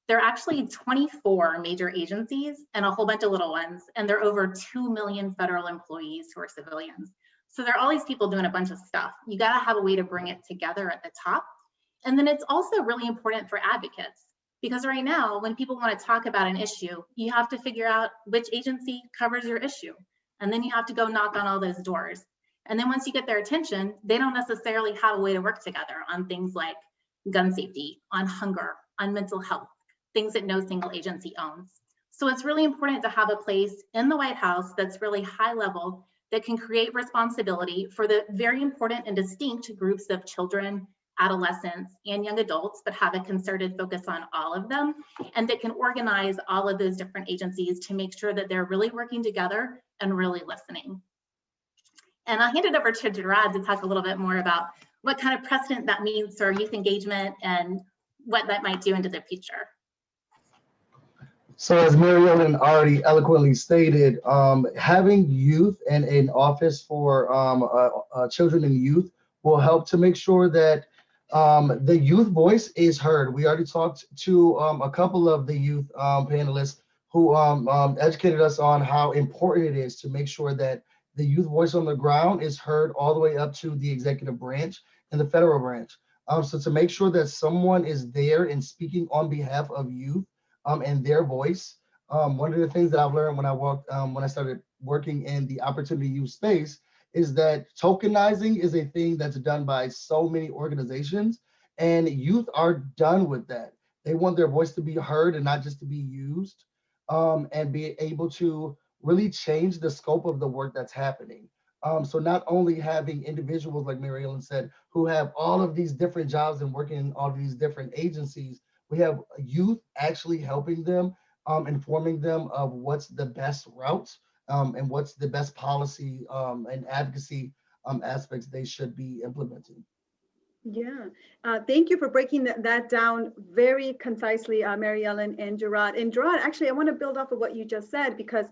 there are actually 24 major agencies and a whole bunch of little ones, and there are over 2 million federal employees who are civilians. So there are all these people doing a bunch of stuff. You gotta have a way to bring it together at the top. And then it's also really important for advocates, because right now, when people wanna talk about an issue, you have to figure out which agency covers your issue. And then you have to go knock on all those doors. And then once you get their attention, they don't necessarily have a way to work together on things like gun safety, on hunger, on mental health, things that no single agency owns. So it's really important to have a place in the White House that's really high level, that can create responsibility for the very important and distinct groups of children, adolescents, and young adults, but have a concerted focus on all of them, and that can organize all of those different agencies to make sure that they're really working together and really listening. And I'll hand it over to Gerard to talk a little bit more about what kind of precedent that means for youth engagement and what that might do into the future. So as Mary Ellen already eloquently stated, having youth and an office for children and youth will help to make sure that the youth voice is heard. We already talked to a couple of the youth panelists who educated us on how important it is to make sure that the youth voice on the ground is heard all the way up to the executive branch and the federal branch. So to make sure that someone is there and speaking on behalf of youth, and their voice. One of the things that I've learned when I started working in the opportunity youth space is that tokenizing is a thing that's done by so many organizations, and youth are done with that. They want their voice to be heard and not just to be used, and be able to really change the scope of the work that's happening. So not only having individuals like Mary Ellen said, who have all of these different jobs and working in all of these different agencies, we have youth actually helping them, informing them of what's the best routes and what's the best policy and advocacy aspects they should be implementing. Yeah, thank you for breaking that down very concisely, Mary Ellen and Gerard. And Gerard, actually, I want to build off of what you just said, because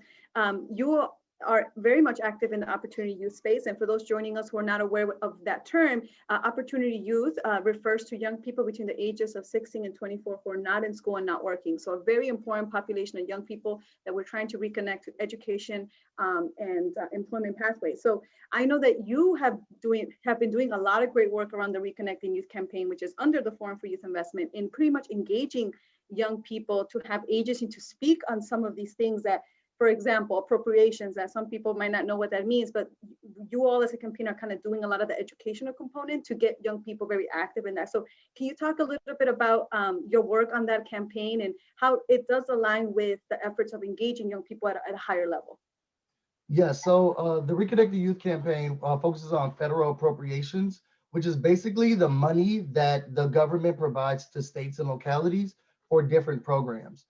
you are very much active in the opportunity youth space. And for those joining us who are not aware of that term, opportunity youth refers to young people between the ages of 16 and 24 who are not in school and not working. So a very important population of young people that we're trying to reconnect to education and employment pathways. So I know that you have been doing a lot of great work around the Reconnecting Youth campaign, which is under the Forum for Youth Investment, in pretty much engaging young people to have agency to speak on some of these things that, for example, appropriations, that some people might not know what that means, but you all as a campaign are kind of doing a lot of the educational component to get young people very active in that. So can you talk a little bit about your work on that campaign and how it does align with the efforts of engaging young people at a higher level? Yeah, so the Reconnected Youth campaign focuses on federal appropriations, which is basically the money that the government provides to states and localities for different programs.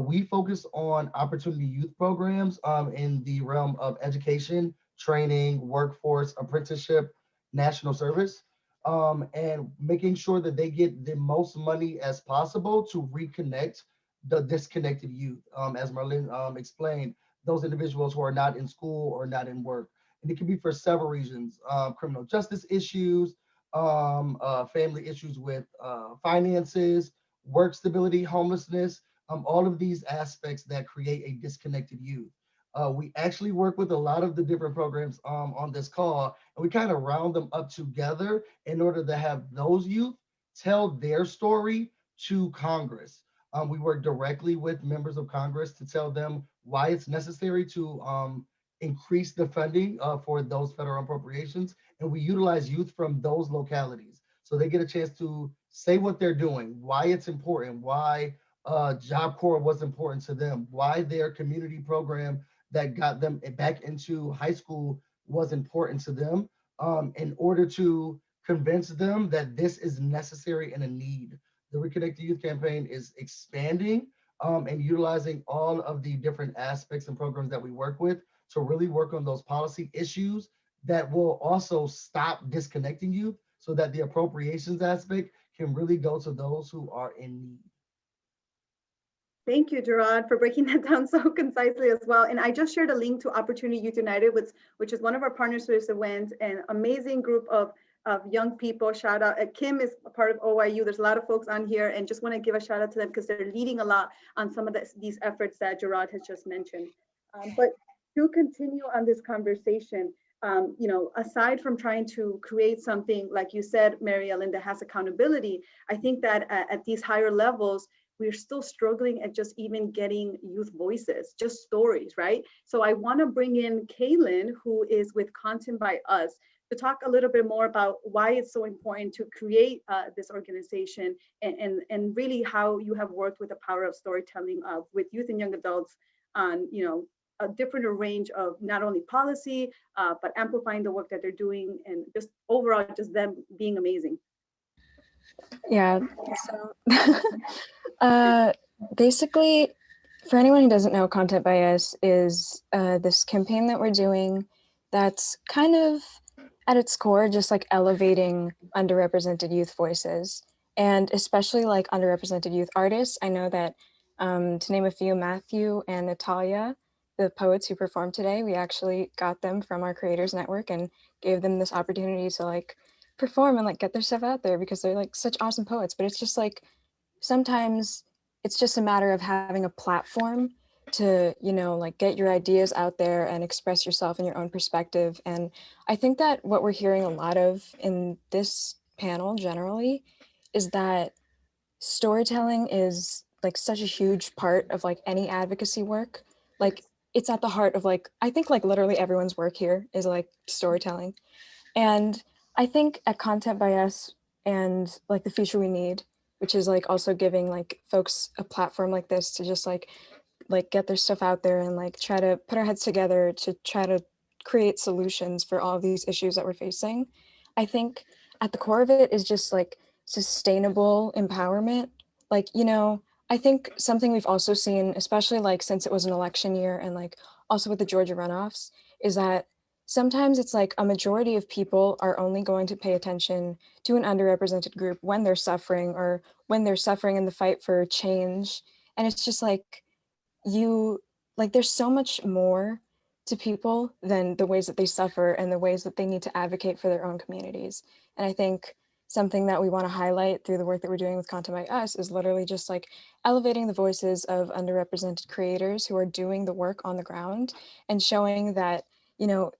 We focus on opportunity youth programs in the realm of education, training, workforce, apprenticeship, national service, and making sure that they get the most money as possible to reconnect the disconnected youth. As Marlene explained, those individuals who are not in school or not in work. And it can be for several reasons, criminal justice issues, family issues with finances, work stability, homelessness, all of these aspects that create a disconnected youth. We actually work with a lot of the different programs on this call, and we kind of round them up together in order to have those youth tell their story to Congress. We work directly with members of Congress to tell them why it's necessary to increase the funding for those federal appropriations, and we utilize youth from those localities. So they get a chance to say what they're doing, why it's important, why Job Corps was important to them, why their community program that got them back into high school was important to them, in order to convince them that this is necessary and a need. The Reconnect the Youth campaign is expanding and utilizing all of the different aspects and programs that we work with to really work on those policy issues that will also stop disconnecting youth so that the appropriations aspect can really go to those who are in need. Thank you, Gerard, for breaking that down so concisely as well. And I just shared a link to Opportunity Youth United, which is one of our partners for this event, an amazing group of young people. Shout out, Kim is a part of OYU. There's a lot of folks on here, and just want to give a shout out to them because they're leading a lot on some of these efforts that Gerard has just mentioned. But to continue on this conversation, aside from trying to create something, like you said, Mary Ellen, that has accountability, I think that at these higher levels, we're still struggling at just even getting youth voices, just stories, right? So I want to bring in Kaylin, who is with Content by Us, to talk a little bit more about why it's so important to create this organization and really how you have worked with the power of storytelling with youth and young adults on, a different range of not only policy, but amplifying the work that they're doing and just overall, just them being amazing. Yeah, so basically, for anyone who doesn't know, Content by Us is this campaign that we're doing that's kind of at its core just like elevating underrepresented youth voices, and especially like underrepresented youth artists. I know that, to name a few, Matthew and Natalia, the poets who performed today, we actually got them from our Creators Network and gave them this opportunity to like perform and like get their stuff out there because they're like such awesome poets. But it's just like sometimes it's just a matter of having a platform to, like get your ideas out there and express yourself in your own perspective. And I think that what we're hearing a lot of in this panel generally is that storytelling is like such a huge part of like any advocacy work. Like it's at the heart of like, I think like literally everyone's work here is like storytelling. And I think at Content by Us and like the Future We Need, which is like also giving like folks a platform like this to just like get their stuff out there and like try to put our heads together to try to create solutions for all of these issues that we're facing. I think at the core of it is just like sustainable empowerment. Like, I think something we've also seen, especially like since it was an election year and like also with the Georgia runoffs, is that sometimes it's like a majority of people are only going to pay attention to an underrepresented group when they're suffering or when they're suffering in the fight for change. And it's just like, there's so much more to people than the ways that they suffer and the ways that they need to advocate for their own communities. And I think something that we want to highlight through the work that we're doing with Content by Us is literally just like elevating the voices of underrepresented creators who are doing the work on the ground and showing that,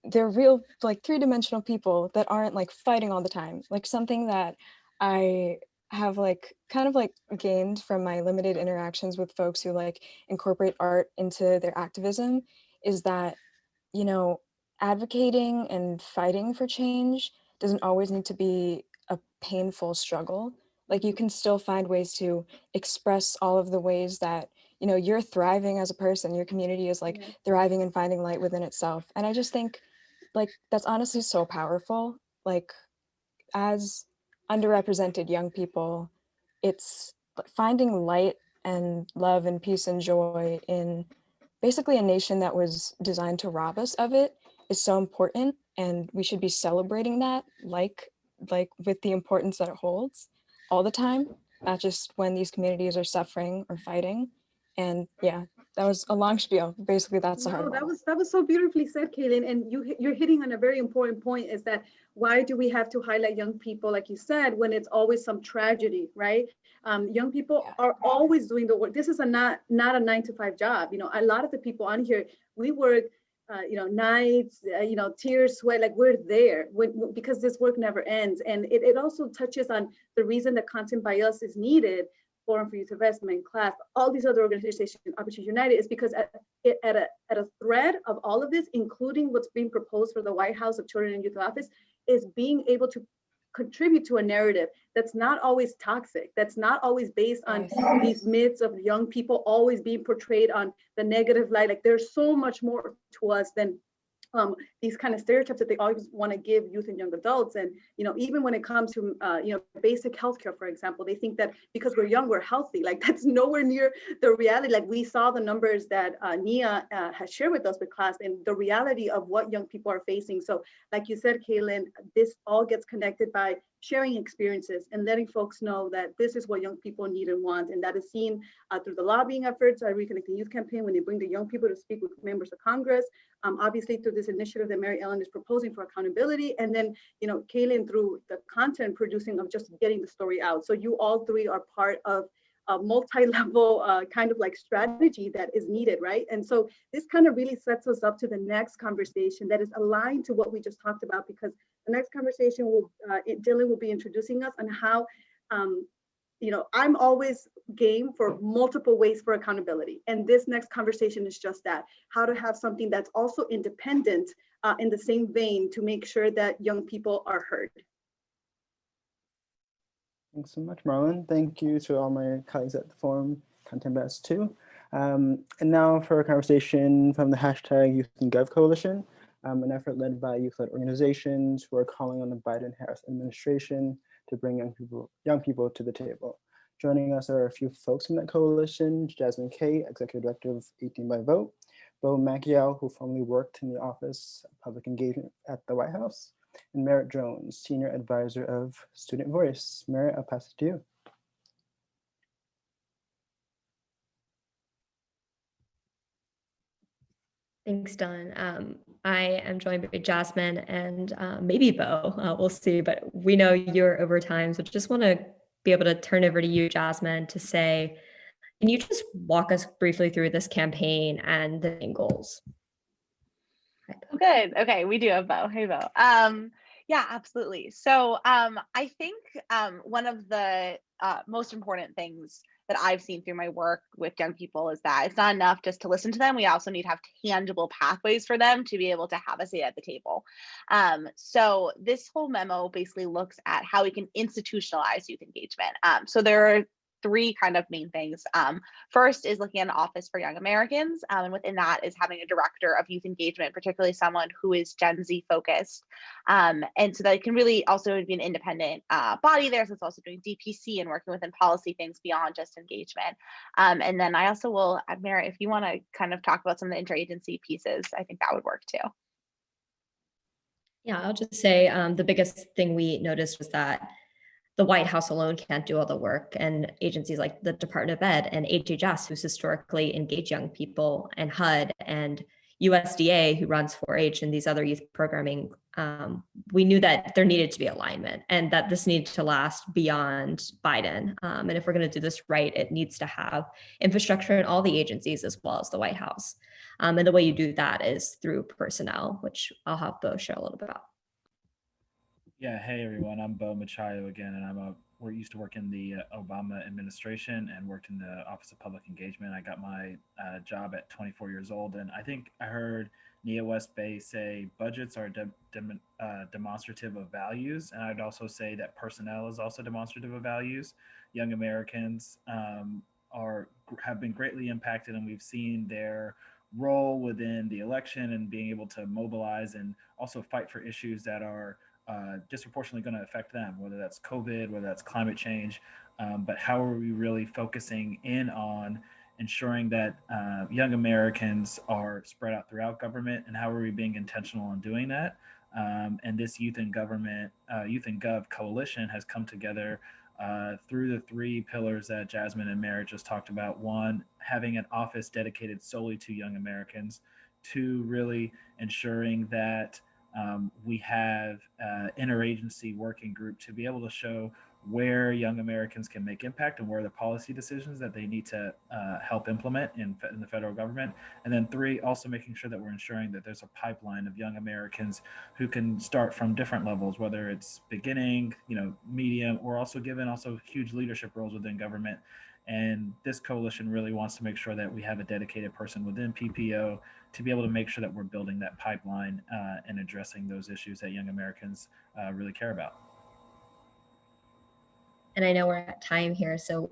they're real, like three-dimensional people that aren't like fighting all the time. Like something that I have like kind of like gained from my limited interactions with folks who like incorporate art into their activism is that, advocating and fighting for change doesn't always need to be a painful struggle. Like you can still find ways to express all of the ways that, you're thriving as a person, your community is like thriving and finding light within itself. And I just think like that's honestly so powerful. Like as underrepresented young people, it's finding light and love and peace and joy in basically a nation that was designed to rob us of it is so important, and we should be celebrating that like with the importance that it holds all the time, not just when these communities are suffering or fighting. And yeah, that was a long spiel. Basically, that's the heart No, of it. that was so beautifully said, Kaylin. And you're hitting on a very important point, is that why do we have to highlight young people, like you said, when it's always some tragedy, right? Young people are always doing the work. This is not a 9 to 5 job. You know, a lot of the people on here, we work, nights, tears, sweat, like we're there because this work never ends. And it also touches on the reason that content by us is needed. Forum for Youth Investment, CLASP, all these other organizations, Opportunity United, is because at a thread of all of this, including what's being proposed for the White House of Children and Youth Office, is being able to contribute to a narrative that's not always toxic, that's not always based on these myths of young people always being portrayed on the negative light. Like there's so much more to us than these kind of stereotypes that they always want to give youth and young adults. And, even when it comes to, basic healthcare, for example, they think that because we're young, we're healthy. Like that's nowhere near the reality. Like we saw the numbers that Nia has shared with us with CLASP and the reality of what young people are facing. So like you said, Kaylin, this all gets connected by sharing experiences and letting folks know that this is what young people need and want. And that is seen through the lobbying efforts, Reconnecting Youth campaign, when they bring the young people to speak with members of Congress, obviously through this initiative that Mary Ellen is proposing for accountability, and then, Kaylin through the content producing of just getting the story out. So you all three are part of a multi-level kind of like strategy that is needed, right? And so this kind of really sets us up to the next conversation that is aligned to what we just talked about, because the next conversation will, Dylan will be introducing us on how, I'm always game for multiple ways for accountability. And this next conversation is just that, how to have something that's also independent in the same vein to make sure that young people are heard. Thanks so much, Marlon. Thank you to all my colleagues at the forum, Content Best too. And now for a conversation from the hashtag Youth and Gov Coalition, an effort led by youth-led organizations who are calling on the Biden-Harris administration to bring young people to the table. Joining us are a few folks from that coalition: Jasmine Kay, Executive Director of 18 by Vote; Bo Macchiel, who formerly worked in the Office of Public Engagement at the White House; and Merritt Jones, Senior Advisor of Student Voice. Merritt, I'll pass it to you. Thanks, Dylan. I am joined by Jasmine and maybe Bo, we'll see, but we know you're over time. So just want to be able to turn over to you, Jasmine, to say, can you just walk us briefly through this campaign and the main goals? Good. Okay, we do have Bo. Hey, Bo. Yeah, absolutely. So I think one of the most important things that I've seen through my work with young people is that it's not enough just to listen to them. We also need to have tangible pathways for them to be able to have a seat at the table. So this whole memo basically looks at how we can institutionalize youth engagement. So there are three kind of main things. First is looking at an office for young Americans, and within that is having a director of youth engagement, particularly someone who is Gen Z focused, and so that it can really also be an independent body there. So it's also doing DPC and working within policy things beyond just engagement. And then I also will, Merritt, if you want to kind of talk about some of the interagency pieces, I think that would work too. Yeah, I'll just say the biggest thing we noticed was that the White House alone can't do all the work, and agencies like the Department of Ed and HHS, who's historically engaged young people, and HUD and USDA, who runs 4-H and these other youth programming, we knew that there needed to be alignment and that this needed to last beyond Biden. And if we're going to do this right, it needs to have infrastructure in all the agencies as well as the White House. And the way you do that is through personnel, which I'll have Bo share a little bit about. Yeah, hey everyone, I'm Bo Machayo again, and we're used to work in the Obama administration and worked in the Office of Public Engagement. I got my job at 24 years old, and I think I heard Nia West Bay say budgets are demonstrative of values, and I'd also say that personnel is also demonstrative of values. Young Americans have been greatly impacted, and we've seen their role within the election and being able to mobilize and also fight for issues that are disproportionately going to affect them, whether that's COVID, whether that's climate change. But how are we really focusing in on ensuring that young Americans are spread out throughout government, and how are we being intentional in doing that? And this Youth in Government, Youth in Gov coalition has come together through the three pillars that Jasmine and Merritt just talked about. One, having an office dedicated solely to young Americans. Two, really ensuring that we have interagency working group to be able to show where young Americans can make impact and where the policy decisions that they need to help implement in the federal government. And then three, also making sure that we're ensuring that there's a pipeline of young Americans who can start from different levels, whether it's beginning, medium, or also given huge leadership roles within government. And this coalition really wants to make sure that we have a dedicated person within PPO to be able to make sure that we're building that pipeline and addressing those issues that young Americans really care about. And I know we're at time here, so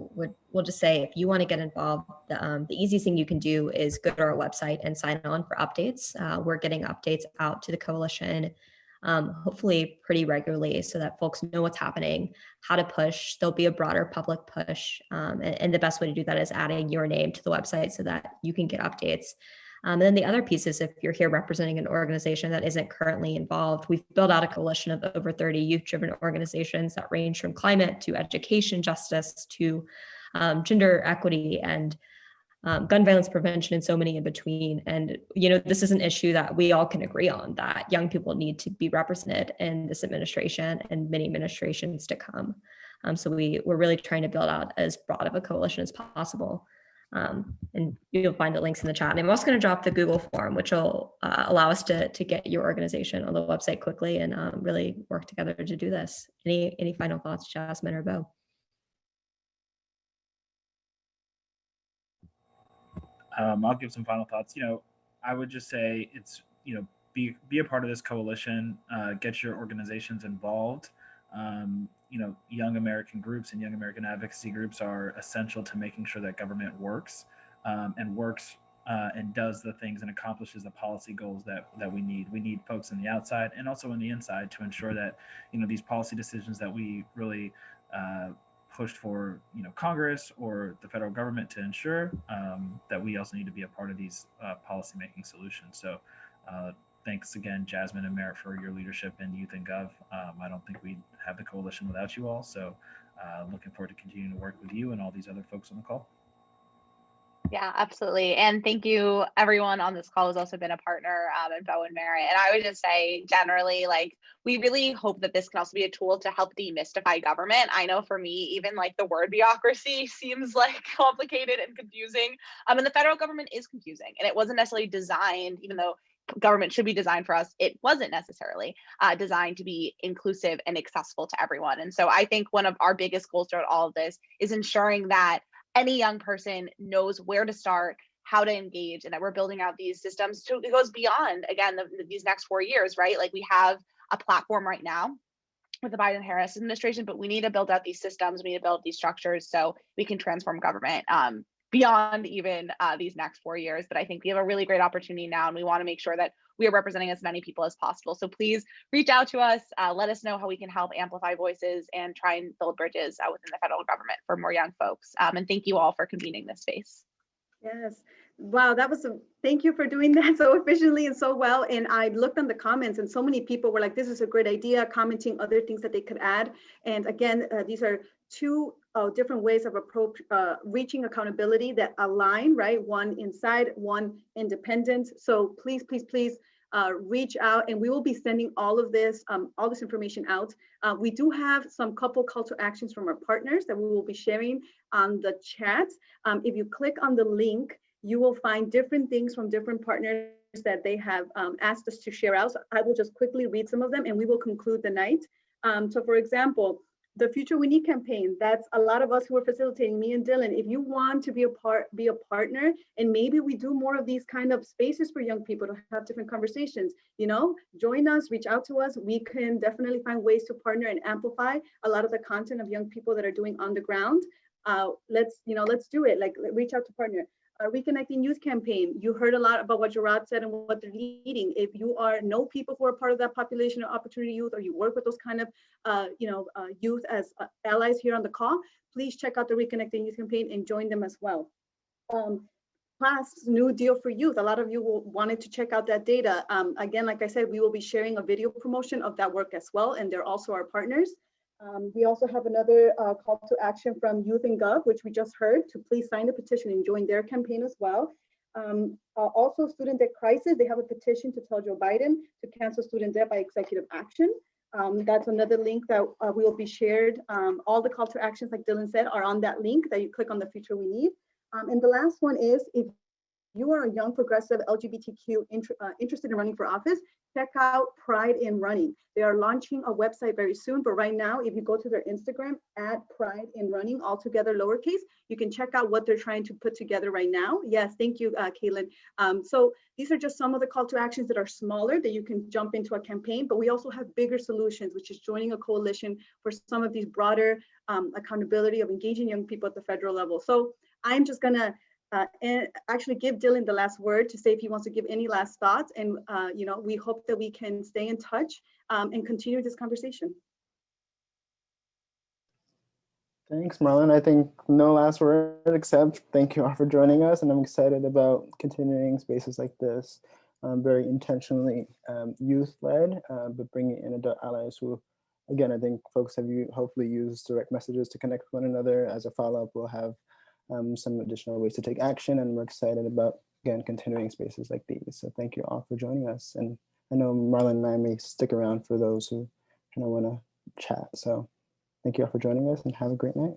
we'll just say, if you want to get involved, the easiest thing you can do is go to our website and sign on for updates. We're getting updates out to the coalition, hopefully pretty regularly, so that folks know what's happening, how to push. There'll be a broader public push, and the best way to do that is adding your name to the website so that you can get updates. And then the other piece is, if you're here representing an organization that isn't currently involved, we've built out a coalition of over 30 youth-driven organizations that range from climate to education justice to gender equity and gun violence prevention, and so many in between. And, this is an issue that we all can agree on, that young people need to be represented in this administration and many administrations to come. So we're really trying to build out as broad of a coalition as possible. And you'll find the links in the chat. And I'm also going to drop the Google form, which will allow us to get your organization on the website quickly and really work together to do this. Any final thoughts, Jasmine or Bo? I'll give some final thoughts. I would just say it's, be a part of this coalition, get your organizations involved. Young American groups and young American advocacy groups are essential to making sure that government works and does the things and accomplishes the policy goals that we need. We need folks on the outside and also on the inside to ensure that, these policy decisions that we really pushed for, Congress or the federal government to ensure, that we also need to be a part of these policymaking solutions. So thanks again, Jasmine and Merritt, for your leadership in Youth and Gov. I don't think we'd have the coalition without you all. So looking forward to continuing to work with you and all these other folks on the call. Yeah, absolutely. And thank you, everyone on this call who's also been a partner, and Bo and Merritt. And I would just say, generally, we really hope that this can also be a tool to help demystify government. I know for me, even the word bureaucracy seems complicated and confusing. And the federal government is confusing, and it wasn't necessarily designed, even though government should be designed for us, it wasn't necessarily designed to be inclusive and accessible to everyone. And so I think one of our biggest goals throughout all of this is ensuring that any young person knows where to start, how to engage, and that we're building out these systems. So it goes beyond, again, these next 4 years, right? We have a platform right now with the Biden-Harris administration, but we need to build out these systems. We need to build these structures so we can transform government beyond even these next 4 years. But I think we have a really great opportunity now, and we want to make sure that we are representing as many people as possible. So please reach out to us, let us know how we can help amplify voices and try and build bridges within the federal government for more young folks. And thank you all for convening this space. Yes. Wow, thank you for doing that so efficiently and so well. And I looked on the comments, and so many people were like, this is a great idea, commenting other things that they could add. And again, these are two different ways of approach, reaching accountability that align, right? One inside, one independent. So please, please, please reach out, and we will be sending all this information out. We do have some couple call to actions from our partners that we will be sharing on the chat. If you click on the link, you will find different things from different partners that they have asked us to share out. So I will just quickly read some of them, and we will conclude the night. So for example, the Future We Need campaign, that's a lot of us who are facilitating, me and Dylan. If you want to be a partner, and maybe we do more of these kind of spaces for young people to have different conversations, join us, reach out to us. We can definitely find ways to partner and amplify a lot of the content of young people that are doing on the ground. Let's do it, reach out to partner. Reconnecting Youth campaign. You heard a lot about what Gerard said and what they're leading. If you know people who are part of that population of opportunity youth, or you work with those kind of youth as allies here on the call, please check out the Reconnecting Youth campaign and join them as well. Class New Deal for Youth. A lot of you wanted to check out that data. Again, like I said, we will be sharing a video promotion of that work as well, and they're also our partners. We also have another call to action from Youth and Gov, which we just heard, to please sign the petition and join their campaign as well. Also, Student Debt Crisis, they have a petition to tell Joe Biden to cancel student debt by executive action. That's another link that will be shared. All the call to actions, like Dylan said, are on that link that you click on the Future We Need. And the last one is, if you are a young progressive LGBTQ interested in running for office, check out Pride in Running. They are launching a website very soon, but right now, if you go to their Instagram, @Pride in Running, all together lowercase, you can check out what they're trying to put together right now. Yes, thank you, Caitlin. So these are just some of the call to actions that are smaller that you can jump into a campaign, but we also have bigger solutions, which is joining a coalition for some of these broader accountability of engaging young people at the federal level. So I'm just gonna actually give Dylan the last word to say if he wants to give any last thoughts. And we hope that we can stay in touch and continue this conversation. Thanks, Marlon. I think no last word except thank you all for joining us, and I'm excited about continuing spaces like this, very intentionally youth-led, but bringing in adult allies who, again, I think folks have hopefully used direct messages to connect with one another. As a follow-up, we'll have some additional ways to take action, and we're excited about, again, continuing spaces like these. So thank you all for joining us. And I know Marlon and I may stick around for those who kind of want to chat. So thank you all for joining us, and have a great night.